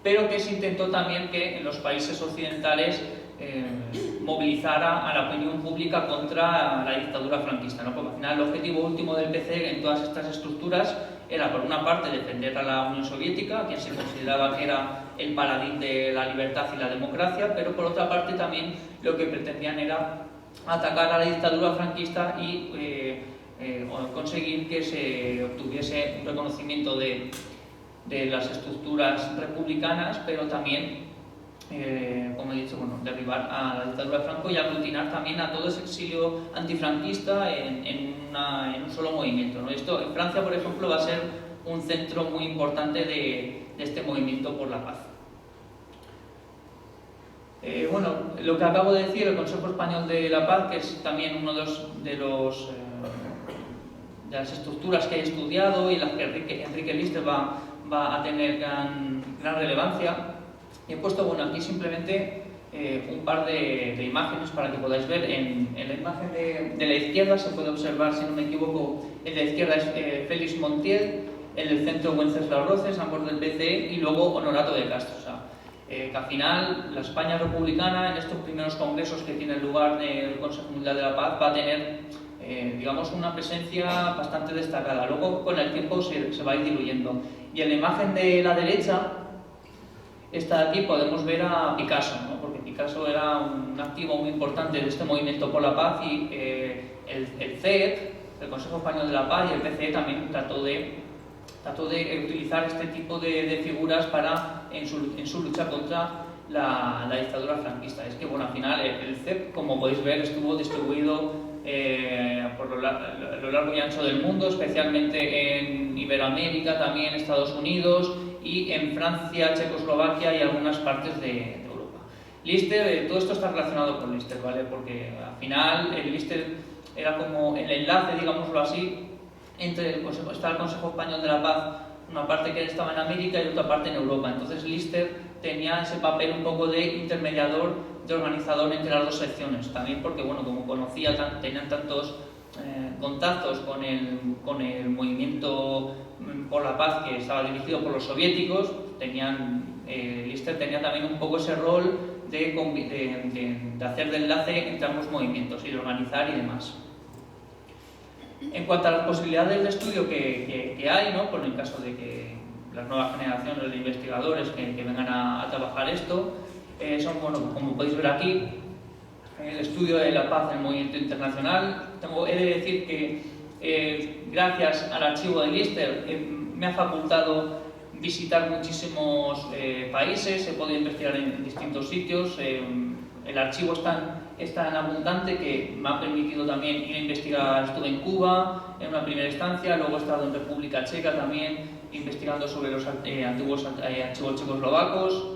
pero que se intentó también que en los países occidentales movilizara a la opinión pública contra la dictadura franquista, ¿no? Porque al final el objetivo último del PCE en todas estas estructuras era, por una parte, defender a la Unión Soviética, quien se consideraba que era el paladín de la libertad y la democracia, pero por otra parte también lo que pretendían era atacar a la dictadura franquista y conseguir que se obtuviese un reconocimiento de las estructuras republicanas, pero también, como he dicho, bueno, derribar a la dictadura de Franco y aglutinar también a todo ese exilio antifranquista en un solo movimiento, ¿no? Esto en Francia, por ejemplo, va a ser un centro muy importante de este movimiento por la paz. Bueno, lo que acabo de decir, el Consejo Español de la Paz, que es también uno de las estructuras que he estudiado y las que Enrique Liste va a tener gran relevancia. He puesto, bueno, aquí simplemente un par de imágenes para que podáis ver. En la imagen de la izquierda se puede observar, si no me equivoco, en la izquierda es Félix Montiel, en el centro Wenceslao Roces, ambos del PCE, y luego Honorato de Castro. O sea, que al final la España republicana, en estos primeros congresos que tienen lugar del Consejo Mundial de la Paz, va a tener, digamos, una presencia bastante destacada. Luego, con el tiempo, se va a ir diluyendo. Y en la imagen de la derecha, esta de aquí, podemos ver a Picasso, ¿no? Porque Picasso era un activo muy importante de este movimiento por la paz y el CED, el Consejo Español de la Paz y el PCE también trató de utilizar este tipo de figuras en su lucha contra la dictadura franquista. Es que, bueno, al final el CEP, como podéis ver, estuvo distribuido por lo largo y ancho del mundo, especialmente en Iberoamérica, también Estados Unidos y en Francia, Checoslovaquia y algunas partes de Europa. Lister, todo esto está relacionado con Lister, ¿vale? Porque al final el Lister era como el enlace, digámoslo así, entre el Consejo Español de la Paz, una parte que estaba en América y otra parte en Europa. Entonces Lister tenía ese papel un poco de intermediador, de organizador entre las dos secciones. También porque, bueno, como tenían tantos contactos con el movimiento por la paz que estaba dirigido por los soviéticos, Lister tenía también un poco ese rol de hacer de enlace entre ambos movimientos y de organizar y demás. En cuanto a las posibilidades de estudio que hay, ¿no? Por el caso de que las nuevas generaciones de investigadores que vengan a trabajar esto, son, bueno, como podéis ver aquí, el estudio de la paz en el movimiento internacional. He de decir que gracias al archivo de Lister me ha facultado visitar muchísimos países, he podido investigar en distintos sitios. El archivo es tan abundante que me ha permitido también ir a investigar. Estuve en Cuba en una primera instancia, luego he estado en República Checa también investigando sobre los antiguos archivos checoslovacos.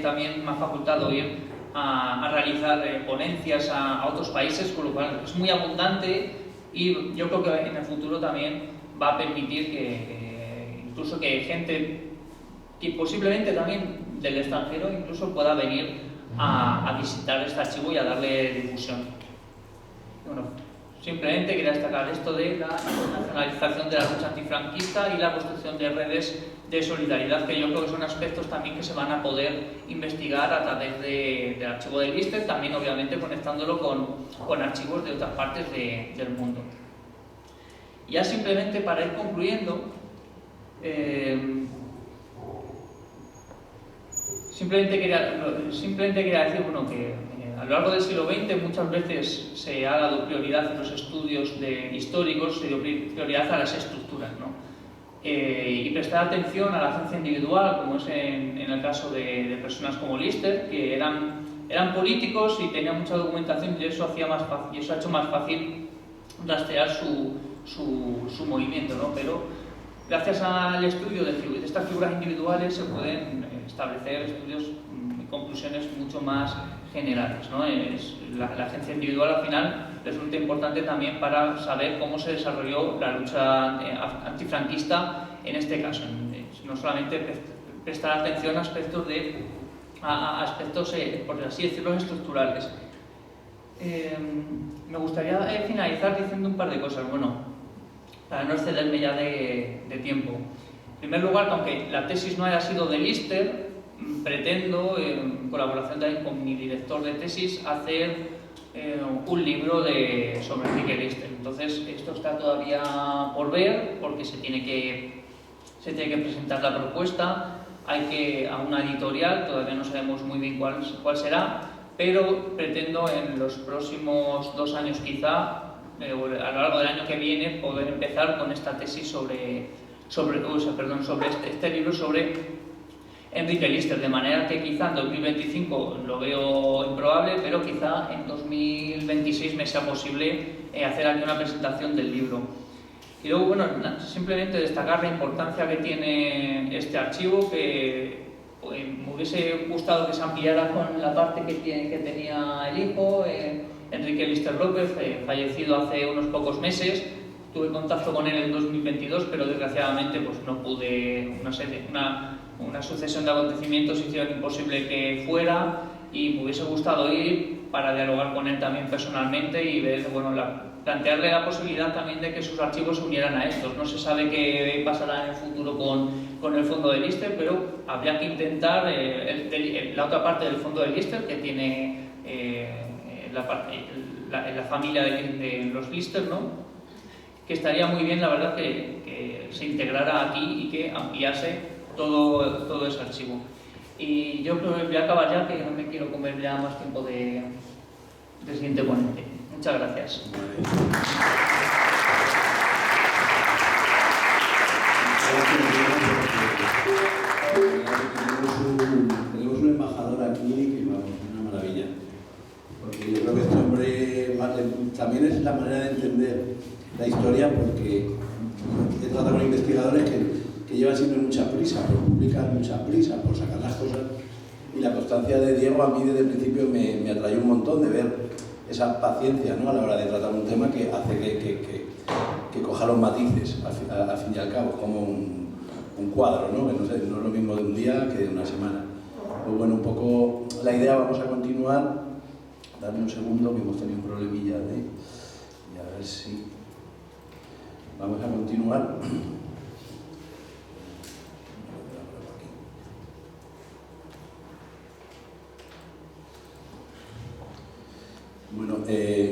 También me ha facultado ir a realizar ponencias a otros países, con lo cual es muy abundante y yo creo que en el futuro también va a permitir que incluso que gente que posiblemente también del extranjero incluso pueda venir a visitar este archivo y a darle difusión. Bueno, simplemente quería destacar esto de la internacionalización de la lucha antifranquista y la construcción de redes de solidaridad, que yo creo que son aspectos también que se van a poder investigar a través del archivo de Lister, también obviamente conectándolo con archivos de otras partes del mundo. Ya simplemente para ir concluyendo, simplemente quería decir, bueno, que a lo largo del siglo XX muchas veces se ha dado prioridad en los estudios históricos, se dio prioridad a las estructuras, ¿no? Y prestar atención a la ciencia individual, como es en el caso de personas como Lister, que eran políticos y tenían mucha documentación y eso ha hecho más fácil rastrear su movimiento, ¿no? Pero gracias al estudio de estas figuras individuales se pueden establecer estudios y conclusiones mucho más generales, ¿no? La ciencia individual al final resulta importante también para saber cómo se desarrolló la lucha antifranquista en este caso. No solamente prestar atención a aspectos, por así decirlo, estructurales. Me gustaría finalizar diciendo un par de cosas, bueno, para no excederme ya de tiempo. En primer lugar, aunque la tesis no haya sido de Lister, pretendo, en colaboración también con mi director de tesis, hacer un libro sobre Enrique Lister. Entonces, esto está todavía por ver, porque se tiene que presentar la propuesta, a una editorial, todavía no sabemos muy bien cuál será, pero pretendo en los próximos 2 años quizá, a lo largo del año que viene, poder empezar con esta tesis sobre este libro sobre Enrique Lister, de manera que quizá en 2025 lo veo improbable, pero quizá en 2026 me sea posible hacer aquí una presentación del libro. Y luego, bueno, simplemente destacar la importancia que tiene este archivo, que me hubiese gustado que se ampliara con la parte que tenía el hijo, Enrique Lister López, fallecido hace unos pocos meses. Tuve contacto con él en 2022, pero desgraciadamente pues no pude, una sucesión de acontecimientos hicieron imposible que fuera, y me hubiese gustado ir para dialogar con él también personalmente y ver, bueno, plantearle la posibilidad también de que sus archivos se unieran a estos. No se sabe qué pasará en el futuro con el fondo de Lister, pero habría que intentar la otra parte del fondo de Lister, que tiene la familia de los Lister, ¿no? Que estaría muy bien, la verdad, que se integrara aquí y que ampliase todo ese archivo. Y yo creo que voy a acabar ya, que no me quiero comer ya más tiempo del siguiente ponente. Muchas gracias. tenemos un embajador aquí que, vamos, una maravilla. Porque yo creo que este hombre también es la manera de entender la historia, porque he tratado con investigadores que llevan siempre mucha prisa, por publicar mucha prisa, por sacar las cosas. Y la constancia de Diego a mí desde el principio me atrayó un montón de ver esa paciencia, ¿no?, a la hora de tratar un tema que hace que coja los matices, al fin y al cabo, como un cuadro, ¿no?, que no es lo mismo de un día que de una semana. Pues bueno, un poco la idea, vamos a continuar. Dame un segundo, que hemos tenido un problemilla y a ver si... Vamos a continuar. Bueno,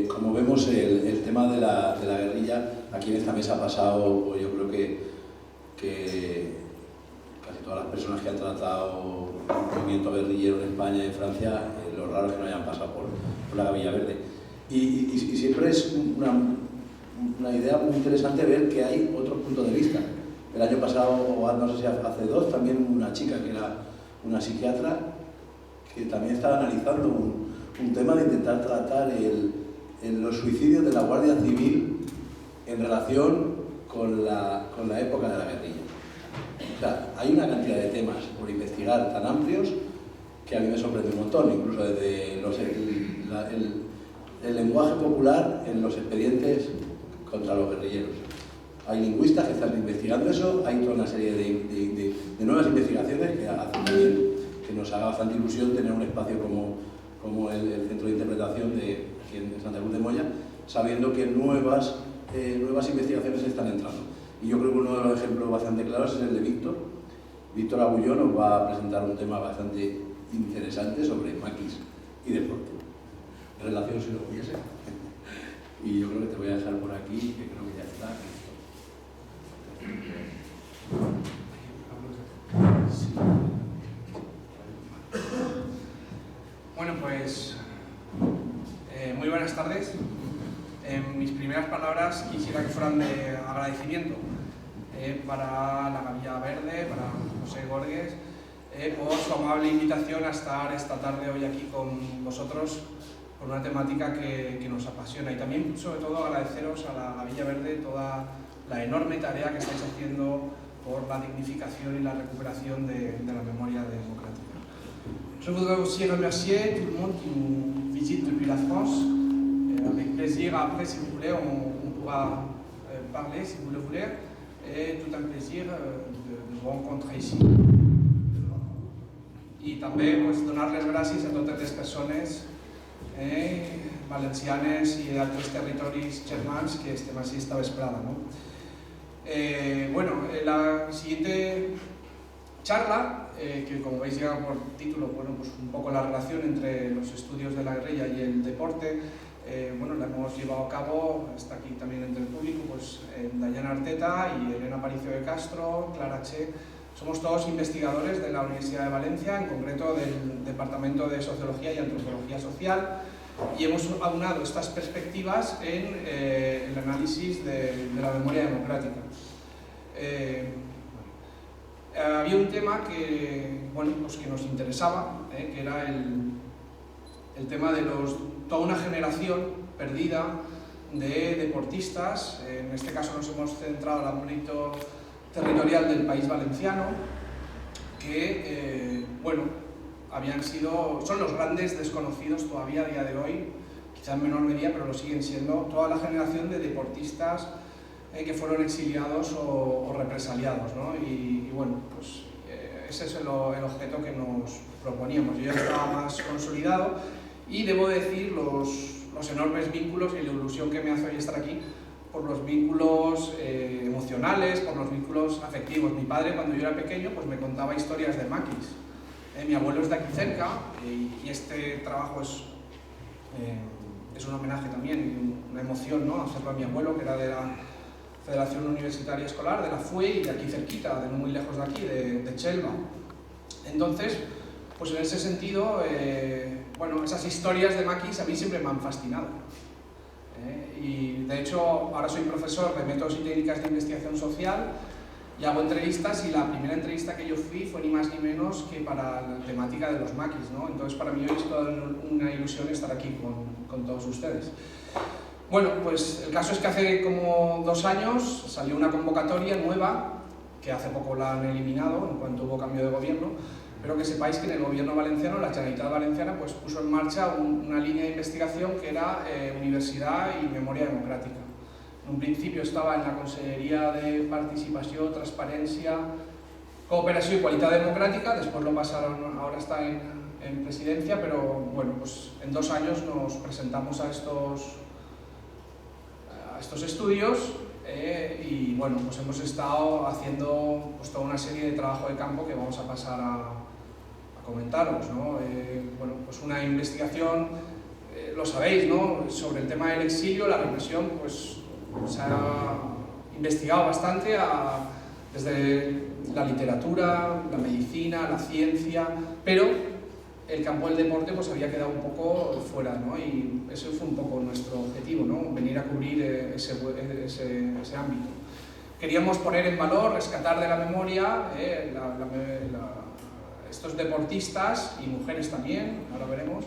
como vemos, el tema de la guerrilla aquí en esta mesa ha pasado, pues yo creo que casi todas las personas que han tratado el movimiento guerrillero en España y en Francia, lo raro es que no hayan pasado por la Gavilla Verde. Y siempre es una idea muy interesante ver que hay otros puntos de vista. El año pasado, o no sé si hace dos, también una chica que era una psiquiatra que también estaba analizando un tema de intentar tratar los suicidios de la Guardia Civil en relación con la época de la guerrilla. O sea, hay una cantidad de temas por investigar tan amplios que a mí me sorprende un montón, incluso desde el lenguaje popular en los expedientes contra los guerrilleros. Hay lingüistas que están investigando eso, hay toda una serie de nuevas investigaciones que hacen también que nos haga bastante ilusión tener un espacio como el Centro de Interpretación de aquí en Santa Cruz de Moya, sabiendo que nuevas investigaciones están entrando. Y yo creo que uno de los ejemplos bastante claros es el de Víctor. Víctor Agulló nos va a presentar un tema bastante interesante sobre maquis y deporte. En relación, si lo hubiese. Y yo creo que te voy a dejar por aquí, que creo que ya está. Sí. Bueno, pues muy buenas tardes. Mis primeras palabras quisiera que fueran de agradecimiento para la Gavilla Verde, para José Gorges, por su amable invitación a estar esta tarde hoy aquí con vosotros por una temática que nos apasiona, y también sobre todo agradeceros a la Gavilla Verde toda la enorme tarea que estáis haciendo por la dignificación y la recuperación de la memoria democrática. Je voudrais aussi remercier tout le monde qui nous visite depuis la France. Avec plaisir, après si vous voulez, on pourra parler si vous le voulez. Et tout un plaisir de vous rencontrer ici. Y también pues, donarles gracias a totes les persones valencianes i d'altres territoris germans que estem així esta vesprada, ¿no? Bueno, la siguiente charla, que como veis ya por título, bueno, pues un poco la relación entre los estudios de la guerrilla y el deporte, bueno, la hemos llevado a cabo, está aquí también entre el público, pues Dayana Arteta y Elena Aparicio de Castro, Clara Che. Somos todos investigadores de la Universidad de Valencia, en concreto del Departamento de Sociología y Antropología Social, y hemos aunado estas perspectivas en el análisis de la memoria democrática. Había un tema que, bueno, pues que nos interesaba, que era el tema de toda una generación perdida de deportistas. En este caso nos hemos centrado en el ámbito territorial del país valenciano, que bueno, son los grandes desconocidos todavía a día de hoy, quizá en menor medida, pero lo siguen siendo, toda la generación de deportistas que fueron exiliados o represaliados, ¿no? Y bueno, pues ese es el objeto que nos proponíamos. Yo ya estaba más consolidado y debo decir los enormes vínculos y la ilusión que me hace hoy estar aquí por los vínculos emocionales, por los vínculos afectivos. Mi padre, cuando yo era pequeño, pues me contaba historias de maquis. Mi abuelo es de aquí cerca y este trabajo es un homenaje también, una emoción, ¿no? Hacerlo a mi abuelo, que era de la Federación Universitaria Escolar, de la FUE, y de aquí cerquita, de no muy lejos de aquí, de Chelva. Entonces, pues en ese sentido, bueno, esas historias de maquis a mí siempre me han fascinado. Y de hecho, ahora soy profesor de métodos y técnicas de investigación social y hago entrevistas, y la primera entrevista que yo fui fue ni más ni menos que para la temática de los maquis, ¿no? Entonces para mí hoy es toda una ilusión estar aquí con todos ustedes. Bueno, pues el caso es que hace como 2 años salió una convocatoria nueva, que hace poco la han eliminado en cuanto hubo cambio de gobierno, pero que sepáis que en el gobierno valenciano, la Generalitat Valenciana, pues puso en marcha una línea de investigación que era Universidad y Memoria Democrática. En un principio estaba en la Consellería de Participación, Transparencia, Cooperación y Qualitat Democrática, después lo pasaron, ahora está en Presidencia, pero bueno, pues en 2 años nos presentamos a estos estudios y bueno, pues hemos estado haciendo pues toda una serie de trabajo de campo que vamos a pasar a comentaros, ¿no? Bueno, pues una investigación, lo sabéis, ¿no? Sobre el tema del exilio, la represión, pues se ha investigado bastante desde la literatura, la medicina, la ciencia, pero el campo del deporte pues había quedado un poco fuera, ¿no? Y ese fue un poco nuestro objetivo, ¿no? Venir a cubrir ese ámbito. Queríamos poner en valor, rescatar de la memoria estos deportistas y mujeres también, ahora veremos,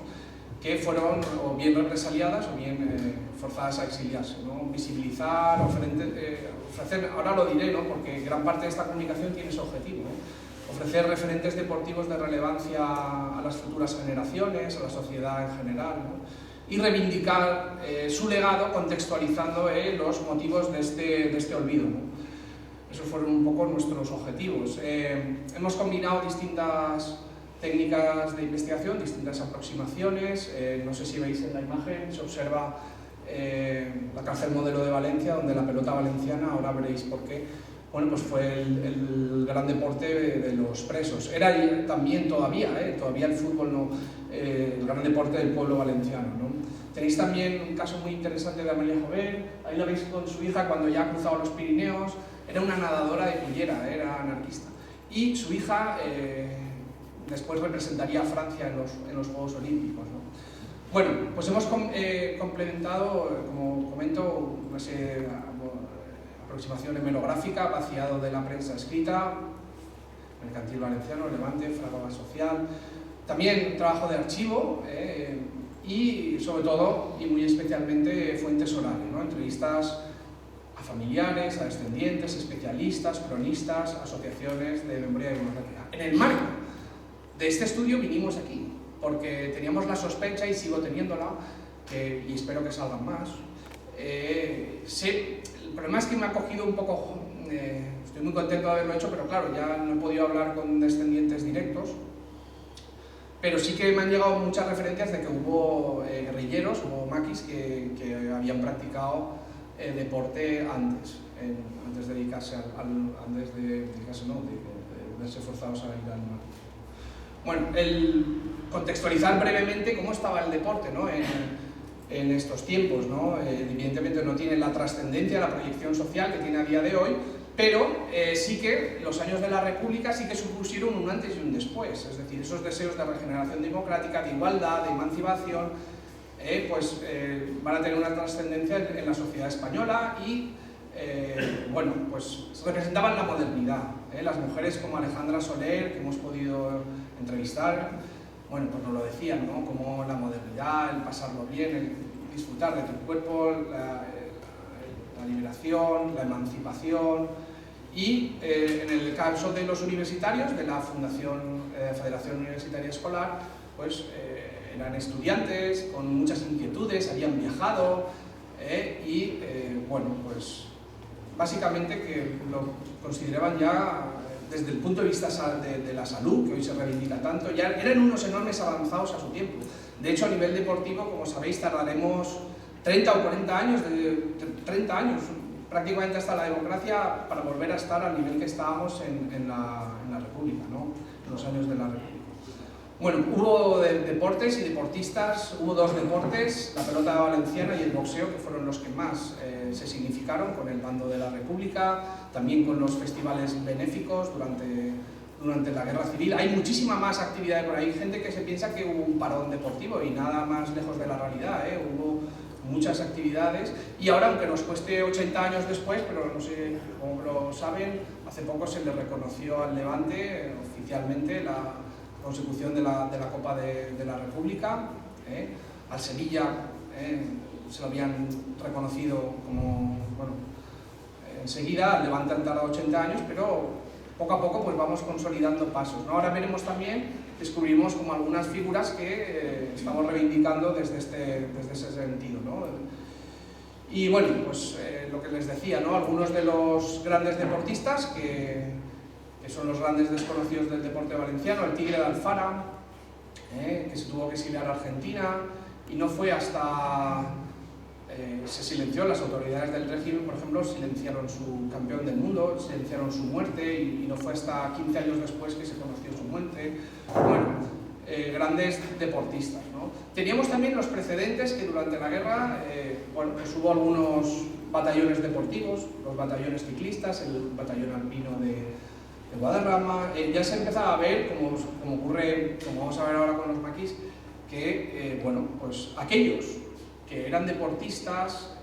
que fueron o bien represaliadas o bien forzadas a exiliarse, ¿no? Visibilizar, ofrecer, ahora lo diré, ¿no? Porque gran parte de esta comunicación tiene ese objetivo, ¿no? Ofrecer referentes deportivos de relevancia a las futuras generaciones, a la sociedad en general, ¿no? Y reivindicar su legado contextualizando los motivos de este olvido, ¿no? Esos fueron un poco nuestros objetivos. Hemos combinado distintas técnicas de investigación, distintas aproximaciones. No sé si veis en la imagen, se observa la cárcel modelo de Valencia, donde la pelota valenciana, ahora veréis por qué, bueno, pues fue el gran deporte de los presos. Era también todavía el fútbol, no, el gran deporte del pueblo valenciano, ¿no? Tenéis también un caso muy interesante de Amelia Jover, ahí la veis con su hija cuando ya ha cruzado los Pirineos. Era una nadadora de cullera, era anarquista. Y su hija después representaría a Francia en los Juegos Olímpicos, ¿no? Bueno, pues hemos complementado, como comento, una serie de aproximación hemerográfica, vaciado de la prensa escrita, Mercantil Valenciano, Levante, Fragua Social, también trabajo de archivo y sobre todo, y muy especialmente, fuentes orales, ¿no? Entrevistas a familiares, a descendientes, especialistas, cronistas, asociaciones de memoria democrática. En el marco de este estudio vinimos aquí, porque teníamos la sospecha, y sigo teniéndola, y espero que salgan más. El problema es que me ha cogido un poco, estoy muy contento de haberlo hecho, pero claro, ya no he podido hablar con descendientes directos, pero sí que me han llegado muchas referencias de que hubo guerrilleros, hubo maquis que habían practicado deporte antes de dedicarse de verse forzados a ir al mar. Bueno, contextualizar brevemente cómo estaba el deporte, ¿no? en estos tiempos, ¿no? Evidentemente no tiene la trascendencia, la proyección social que tiene a día de hoy, pero sí que los años de la República sí que supusieron un antes y un después, es decir, esos deseos de regeneración democrática, de igualdad, de emancipación, van a tener una trascendencia en la sociedad española y, bueno, pues representaban la modernidad. Las mujeres como Alejandra Soler, que hemos podido entrevistar, bueno, pues nos lo decían, ¿no? Como la modernidad, el pasarlo bien, el disfrutar de tu cuerpo, la liberación, la emancipación. Y en el caso de los universitarios, de la Federación Universitaria Escolar, pues eran estudiantes con muchas inquietudes, habían viajado bueno, pues básicamente que lo consideraban ya desde el punto de vista de la salud, que hoy se reivindica tanto, ya eran unos enormes avanzados a su tiempo. De hecho, a nivel deportivo, como sabéis, tardaremos 30 o 40 años, 30 años, prácticamente hasta la democracia, para volver a estar al nivel que estábamos en la República, ¿no? En los años de la República. Bueno, hubo deportes y deportistas, hubo 2 deportes, la pelota valenciana y el boxeo, que fueron los que más se significaron con el bando de la República, también con los festivales benéficos durante la Guerra Civil. Hay muchísima más actividad por ahí, gente que se piensa que hubo un parón deportivo y nada más lejos de la realidad, hubo muchas actividades y ahora, aunque nos cueste 80 años después, pero no sé, como lo saben, hace poco se le reconoció al Levante oficialmente la consecución de la Copa de la República. Al Sevilla se lo habían reconocido como, bueno, enseguida. Al Levante han tardado 80 años, pero poco a poco pues vamos consolidando pasos, ¿no? Ahora veremos también, descubrimos como algunas figuras que estamos reivindicando desde ese sentido, ¿no? Y bueno, pues lo que les decía, ¿no? Algunos de los grandes deportistas que son los grandes desconocidos del deporte valenciano: el Tigre de Alfara, que se tuvo que exiliar a Argentina, y no fue hasta... se silenció, las autoridades del régimen, por ejemplo, silenciaron su campeón del mundo, silenciaron su muerte, y no fue hasta 15 años después que se conoció su muerte. Bueno, grandes deportistas, ¿no? Teníamos también los precedentes que durante la guerra, bueno, pues hubo algunos batallones deportivos, los batallones ciclistas, el batallón alpino de Guadarrama. Ya se empezaba a ver, como ocurre, como vamos a ver ahora con los maquis, que, bueno, pues aquellos que eran deportistas,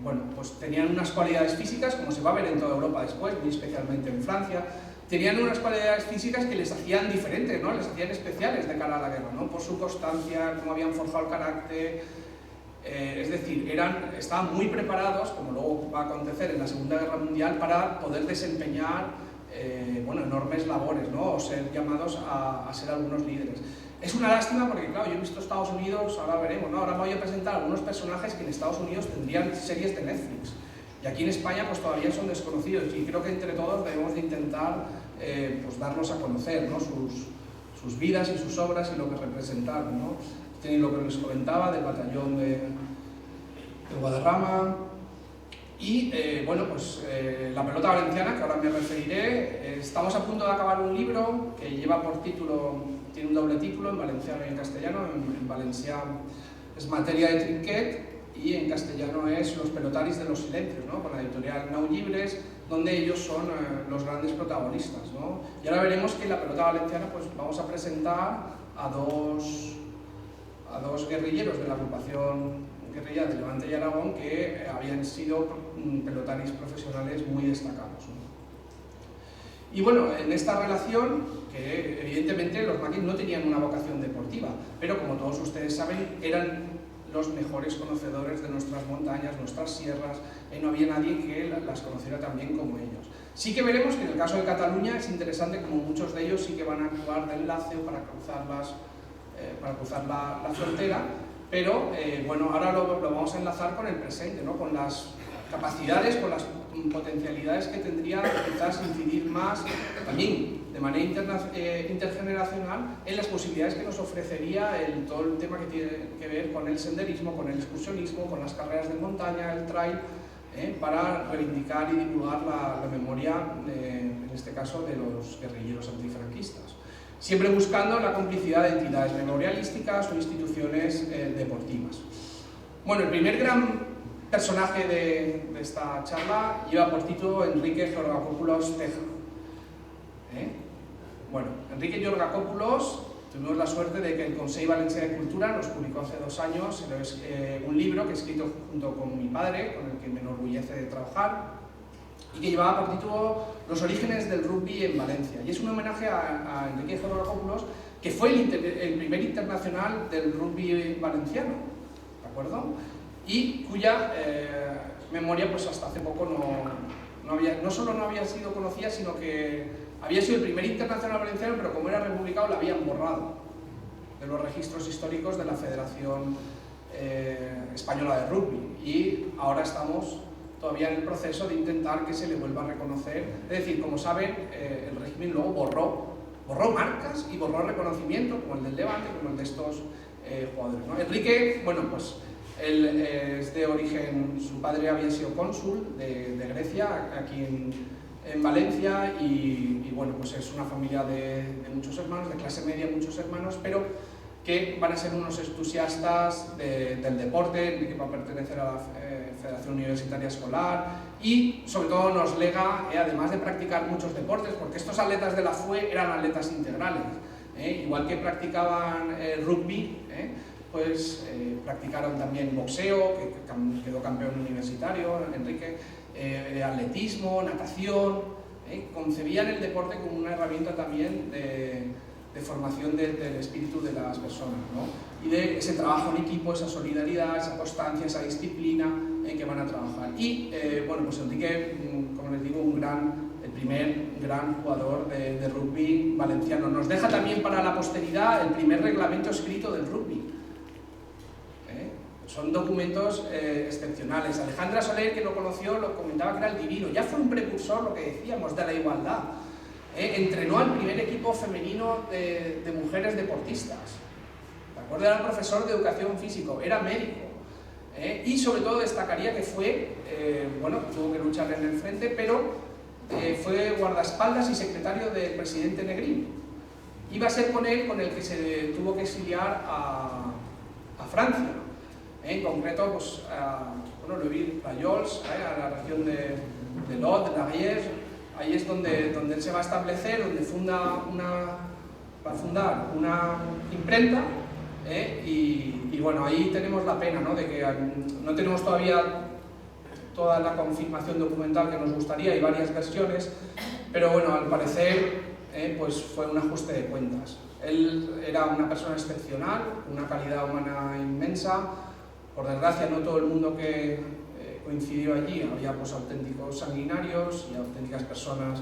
bueno, pues tenían unas cualidades físicas, como se va a ver en toda Europa después, muy especialmente en Francia. Tenían unas cualidades físicas que les hacían diferentes, ¿no? Les hacían especiales de cara a la guerra, ¿no? Por su constancia, cómo habían forjado el carácter. Es decir, estaban muy preparados, como luego va a acontecer en la Segunda Guerra Mundial, para poder desempeñar bueno, enormes labores, ¿no? O ser llamados a ser algunos líderes. Es una lástima porque, claro, yo he visto Estados Unidos, ahora veremos, ¿no? Ahora voy a presentar algunos personajes que en Estados Unidos tendrían series de Netflix. Y aquí en España pues todavía son desconocidos, y creo que entre todos debemos de intentar pues darlos a conocer, ¿no? Sus vidas y sus obras y lo que representaron, ¿no? Tienen lo que les comentaba del batallón de Guadarrama. Y bueno, pues la pelota valenciana, que ahora me referiré. Estamos a punto de acabar un libro que lleva por título, tiene un doble título, en valenciano y en castellano. En valenciano es Materia de Trinquet, y en castellano es Los pelotaris de los silencios, ¿no? Con la editorial Nau Llibres, donde ellos son los grandes protagonistas, ¿no? Y ahora veremos que en la pelota valenciana pues vamos a presentar a dos guerrilleros de la agrupación guerrilla de Levante y Aragón, que habían sido pelotaris profesionales muy destacados, ¿no? Y bueno, en esta relación, que evidentemente los maquis no tenían una vocación deportiva, pero como todos ustedes saben, eran los mejores conocedores de nuestras montañas, nuestras sierras, y no había nadie que las conociera tan bien como ellos. Sí que veremos que en el caso de Cataluña es interesante, como muchos de ellos sí que van a actuar de enlace para cruzar la frontera, pero bueno, ahora lo vamos a enlazar con el presente, ¿no? Con las capacidades, con las potencialidades que tendría quizás incidir más también de manera intergeneracional en las posibilidades que nos ofrecería todo el tema que tiene que ver con el senderismo, con el excursionismo, con las carreras de montaña, el trail, para reivindicar y divulgar la memoria, en este caso, de los guerrilleros antifranquistas. Siempre buscando la complicidad de entidades memorialísticas o instituciones deportivas. Bueno, el primer gran personaje de esta charla lleva por título Enrique Georgakopoulos Teja. Bueno, Enrique Georgakopoulos, tuvimos la suerte de que el Consejo Valencià de Cultura nos publicó hace 2 años un libro que he escrito junto con mi padre, con el que me enorgullece de trabajar, y que llevaba por título Los orígenes del rugby en Valencia. Y es un homenaje a Enrique Georgakopoulos, que fue el primer internacional del rugby valenciano, ¿de acuerdo? Y cuya memoria pues hasta hace poco no solo no había sido conocida, sino que había sido el primer internacional valenciano, pero como era republicano la habían borrado de los registros históricos de la Federación Española de Rugby, y ahora estamos todavía en el proceso de intentar que se le vuelva a reconocer. Es decir, como saben, el régimen luego borró marcas y borró reconocimiento, como el del Levante, como el de estos jugadores, ¿no? Enrique, bueno, pues él es de origen, su padre había sido cónsul de Grecia aquí en Valencia, y bueno, pues es una familia de muchos hermanos, de clase media, muchos hermanos, pero que van a ser unos entusiastas del deporte. Enrique va a pertenecer a la Federación Universitaria Escolar, y sobre todo nos lega, además de practicar muchos deportes, porque estos atletas de la FUE eran atletas integrales, igual que practicaban rugby, pues practicaron también boxeo, que quedó campeón universitario, Enrique, atletismo, natación, concebían el deporte como una herramienta también de formación del espíritu de las personas, ¿no? Y de ese trabajo en equipo, esa solidaridad, esa constancia, esa disciplina en que van a trabajar. Y bueno, pues Enrique, como les digo, el primer gran jugador de rugby valenciano. Nos deja también para la posteridad el primer reglamento escrito del rugby. Son documentos excepcionales. Alejandra Soler, que lo conoció, lo comentaba que era el divino. Ya fue un precursor, lo que decíamos, de la igualdad. Entrenó al primer equipo femenino de mujeres deportistas. ¿De acuerdo? Era profesor de educación física, era médico. Y sobre todo destacaría que fue, bueno, tuvo que luchar en el frente, pero fue guardaespaldas y secretario del presidente Negrín. Iba a ser con él con el que se tuvo que exiliar a Francia. En concreto, pues, bueno, le vi a Jols, a la región de Lot, de L'Ariège. Ahí es donde él se va a establecer, donde va a fundar una imprenta, y bueno, ahí tenemos la pena, ¿no? De que no tenemos todavía toda la confirmación documental que nos gustaría, hay varias versiones, pero bueno, al parecer pues fue un ajuste de cuentas. Él era una persona excepcional, una calidad humana inmensa. Por desgracia, no todo el mundo que coincidió allí, había pues auténticos sanguinarios y auténticas personas.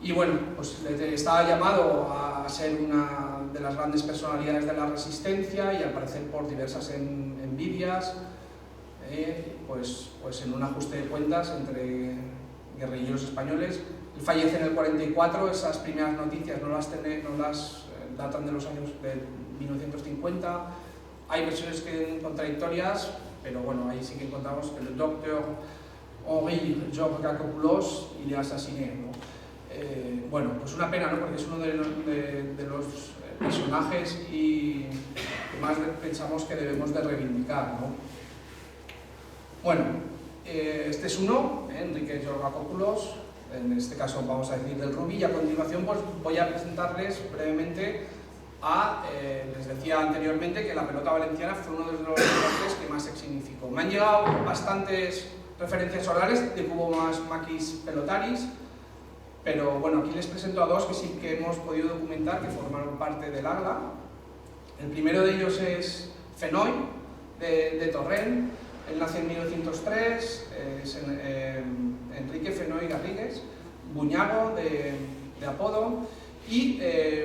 Y bueno, pues estaba llamado a ser una de las grandes personalidades de la resistencia y al parecer por diversas envidias, pues en un ajuste de cuentas entre guerrilleros españoles. Él fallece en el 44, esas primeras noticias no las datan de los años de 1950. Hay versiones contradictorias, pero bueno, ahí sí que encontramos que el doctor Henri Georges Gacopoulos y le asesiné, ¿no? Bueno, pues una pena, ¿no? Porque es uno de los personajes que más pensamos que debemos de reivindicar, ¿no? Bueno, este es uno, Enrique Georges Gacopoulos, en este caso vamos a decir del rugby, y a continuación pues voy a presentarles brevemente les decía anteriormente que la pelota valenciana fue uno de los deportes que más se significó. Me han llegado bastantes referencias orales de que hubo más maquis pelotaris, pero bueno, aquí les presento a dos que sí que hemos podido documentar que formaron parte del AGLA. El primero de ellos es Fenoy, de Torrent. Él nació en 1903, es Enrique Fenoy Garrigues, Buñago de apodo. Y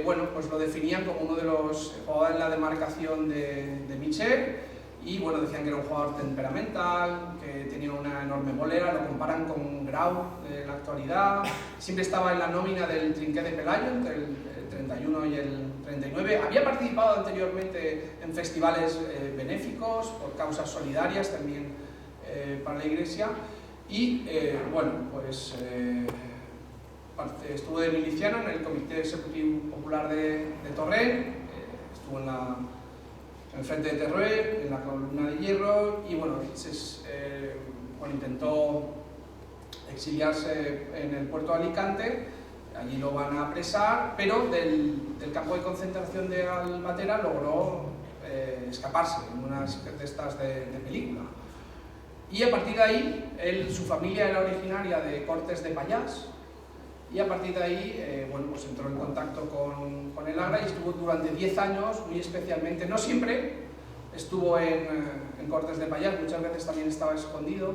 bueno, pues lo definían como uno de los jugadores en la demarcación de Michel, y bueno, decían que era un jugador temperamental, que tenía una enorme bolera, lo comparan con Grau en la actualidad. Siempre estaba en la nómina del Trinquet de Pelayo entre el 31 y el 39. Había participado anteriormente en festivales benéficos por causas solidarias también para la Iglesia, y bueno, pues estuvo de miliciano en el Comité Ejecutivo Popular de Torrent, estuvo en el frente de Teruel, en la columna de hierro, y bueno, intentó exiliarse en el puerto de Alicante. Allí lo van a apresar, pero del campo de concentración de Albatera logró escaparse en unas de estas de película. Y a partir de ahí, su familia era originaria de Cortes de Pallás, y a partir de ahí, bueno, pues entró en contacto con el AGLA y estuvo durante 10 años, muy especialmente, no siempre estuvo en Cortes de Pallás, muchas veces también estaba escondido,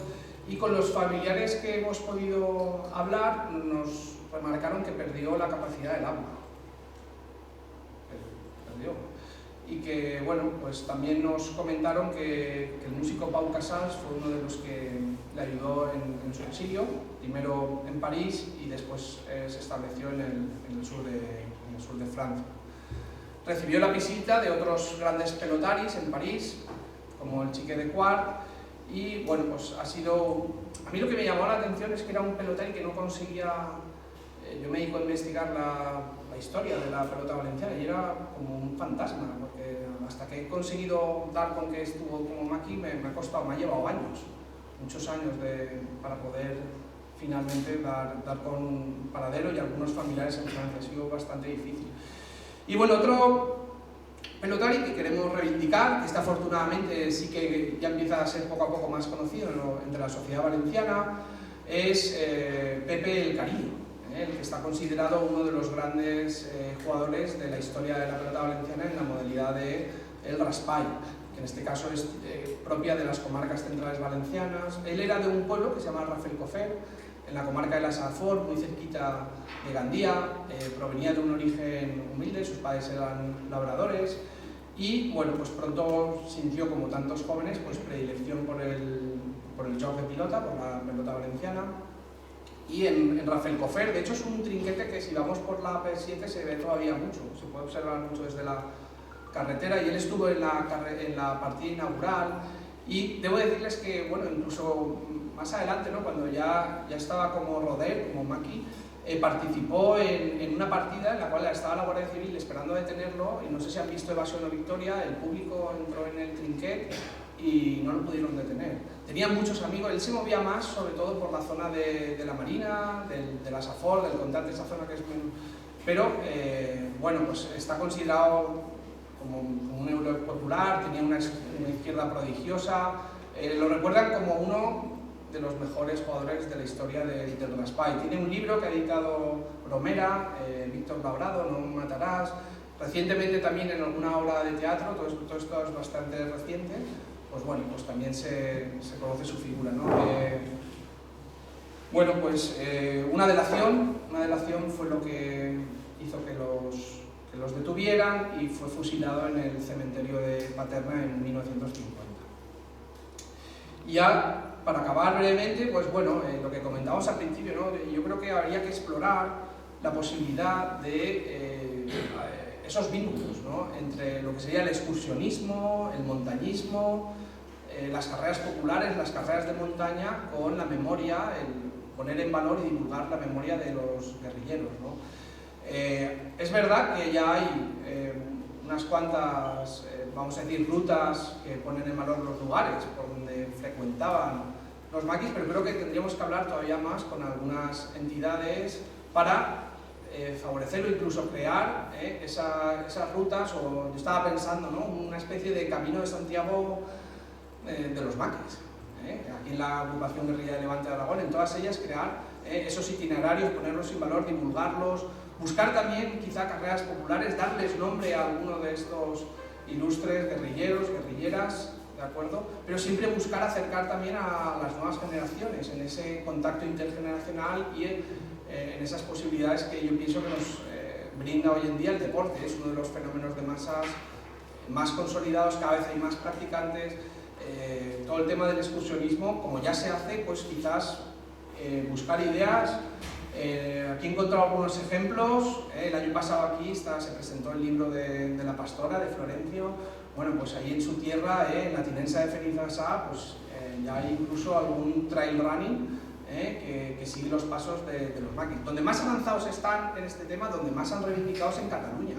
y con los familiares que hemos podido hablar nos remarcaron que perdió la capacidad del habla. Perdió. Y que, bueno, pues también nos comentaron que el músico Pau Casals fue uno de los que le ayudó en su exilio, primero en París y después se estableció en el sur de Francia. Recibió la visita de otros grandes pelotaris en París, como el Chique de Quart, y bueno, pues ha sido... A mí lo que me llamó la atención es que era un pelotari que no conseguía... Yo me dedico a investigar la historia de la pelota valenciana y era como un fantasma, porque hasta que he conseguido dar con que estuvo como maqui me ha costado, me ha llevado años, muchos años para poder finalmente dar con un paradero, y algunos familiares en Francia. Ha sido bastante difícil. Y bueno, otro pelotari que queremos reivindicar, que este afortunadamente sí que ya empieza a ser poco a poco más conocido entre la sociedad valenciana, es Pepe el Cariño. el que está considerado uno de los grandes jugadores de la historia de la pelota valenciana en la modalidad del raspall, que en este caso es propia de las comarcas centrales valencianas. Él era de un pueblo que se llama Rafelcofer, en la comarca de la Safor, muy cerquita de Gandía. Provenía de un origen humilde, sus padres eran labradores, y bueno, pues pronto sintió, como tantos jóvenes, pues predilección por el joc de pilota, por la pelota valenciana. Y en Rafelcofer, de hecho, es un trinquete que si vamos por la P7 se ve todavía mucho, se puede observar mucho desde la carretera, y él estuvo en la partida inaugural. Y debo decirles que, bueno, incluso más adelante, ¿no?, cuando ya estaba como roder, como maqui, participó en una partida en la cual estaba la Guardia Civil esperando a detenerlo, y no sé si han visto Evasión o Victoria, el público entró en el trinquet y no lo pudieron detener. Tenía muchos amigos, él se movía más sobre todo por la zona de la Marina, de la Safor, del Comtat, esa zona que es muy... Pero, bueno, pues está considerado como un héroe popular, tenía una izquierda prodigiosa, lo recuerdan como uno de los mejores jugadores de la historia del raspall. Tiene un libro que ha editado Romera, Víctor Labrado, No matarás. Recientemente también en alguna obra de teatro, todo esto es bastante reciente, pues bueno, pues también se conoce su figura, ¿no? Bueno, pues una delación fue lo que hizo que los detuvieran, y fue fusilado en el cementerio de Paterna en 1950. Y ya, para acabar brevemente, pues bueno, lo que comentábamos al principio, ¿no? Yo creo que habría que explorar la posibilidad de esos vínculos, ¿no?, entre lo que sería el excursionismo, el montañismo, las carreras populares, las carreras de montaña, con la memoria, el poner en valor y divulgar la memoria de los guerrilleros, ¿no? Es verdad que ya hay unas cuantas, vamos a decir, rutas que ponen en valor los lugares por donde frecuentaban los maquis, pero creo que tendríamos que hablar todavía más con algunas entidades para favorecer o incluso crear esas rutas, o yo estaba pensando, ¿no?, una especie de camino de Santiago de los maquis. Aquí en la agrupación Guerrilla de Levante de Aragón, en todas ellas crear esos itinerarios, ponerlos en valor, divulgarlos, buscar también quizá carreras populares, darles nombre a alguno de estos ilustres guerrilleros, guerrilleras, ¿de acuerdo? Pero siempre buscar acercar también a las nuevas generaciones, en ese contacto intergeneracional y en esas posibilidades que yo pienso que nos brinda hoy en día el deporte. Es uno de los fenómenos de masas más consolidados, cada vez hay más practicantes. Todo el tema del excursionismo, como ya se hace, pues quizás buscar ideas. Aquí he encontrado algunos ejemplos. El año pasado aquí se presentó el libro de La Pastora, de Florencio. Bueno, pues ahí en su tierra, en la Tinensa de Fenisassá, pues ya hay incluso algún trail running que sigue los pasos de los maquis. Donde más avanzados están en este tema, donde más han reivindicado es en Cataluña.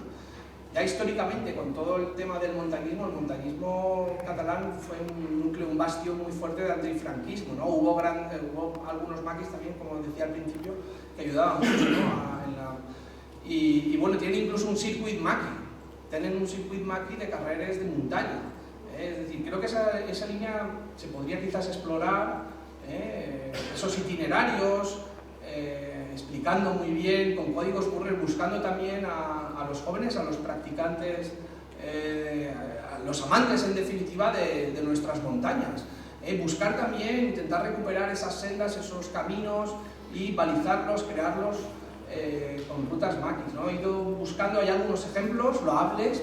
Ya históricamente, con todo el tema del montañismo, el montañismo catalán fue un núcleo, un bastión muy fuerte del antifranquismo, ¿no? Hubo algunos maquis también, como decía al principio, que ayudaban mucho, ¿no? Y bueno, tienen incluso un circuit maqui, tienen un circuit maqui de carreras de montaña. Es decir, creo que esa línea se podría quizás explorar, esos itinerarios, explicando muy bien, con códigos QR, buscando también a los jóvenes, a los practicantes, a los amantes en definitiva de nuestras montañas. Buscar también, intentar recuperar esas sendas, esos caminos y balizarlos, crearlos con rutas maquis, ¿no? He ido buscando, hay algunos ejemplos loables,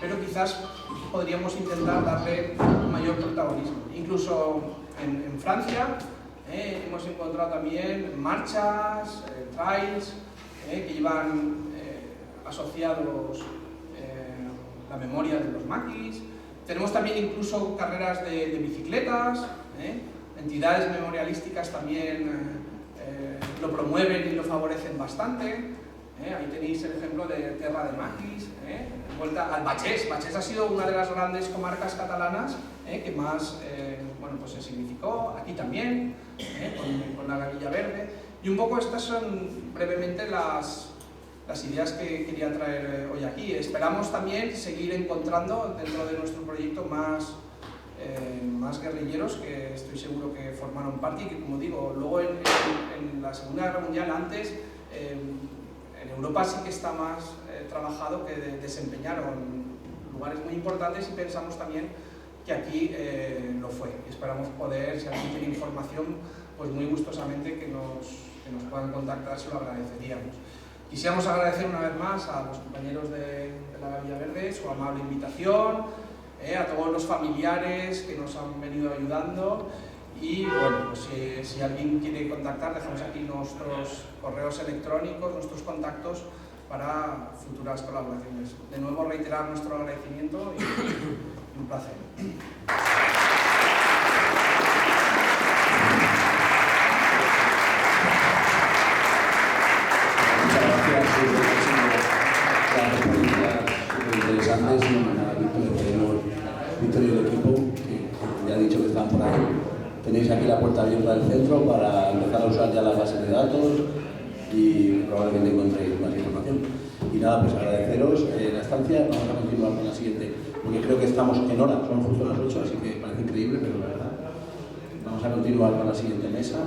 pero quizás podríamos intentar darle un mayor protagonismo. Incluso en Francia hemos encontrado también marchas, trails, que llevan asociados la memoria de los maquis. Tenemos también incluso carreras de bicicletas, entidades memorialísticas también lo promueven y lo favorecen bastante. Ahí tenéis el ejemplo de Terra de Maquis, vuelta al Bages. Bages ha sido una de las grandes comarcas catalanas que más bueno, pues se significó, aquí también, con la Gavilla Verde. Y un poco estas son brevemente las ideas que quería traer hoy aquí. Esperamos también seguir encontrando dentro de nuestro proyecto más guerrilleros, que estoy seguro que formaron parte y que, como digo, luego en la Segunda Guerra Mundial, antes, en Europa sí que está más trabajado, que desempeñaron lugares muy importantes, y pensamos también que aquí lo fue. Y esperamos poder, si alguien tiene información, pues muy gustosamente que nos puedan contactar, se lo agradeceríamos. Quisiéramos agradecer una vez más a los compañeros de la Gavilla Verde su amable invitación, a todos los familiares que nos han venido ayudando, y bueno, pues si alguien quiere contactar, dejamos aquí nuestros correos electrónicos, nuestros contactos para futuras colaboraciones. De nuevo, reiterar nuestro agradecimiento y un placer. Muchas gracias, las respuestas súper interesantes, Víctor y el equipo, que ya he dicho que están por ahí. Tenéis aquí la puerta abierta del centro para empezar a usar ya las bases de datos y probablemente encontréis más información. Y nada, pues agradeceros la estancia. Vamos a continuar con la siguiente, porque creo que estamos en hora, son justo las 8, así que parece increíble, pero la verdad. Vamos a continuar con la siguiente mesa.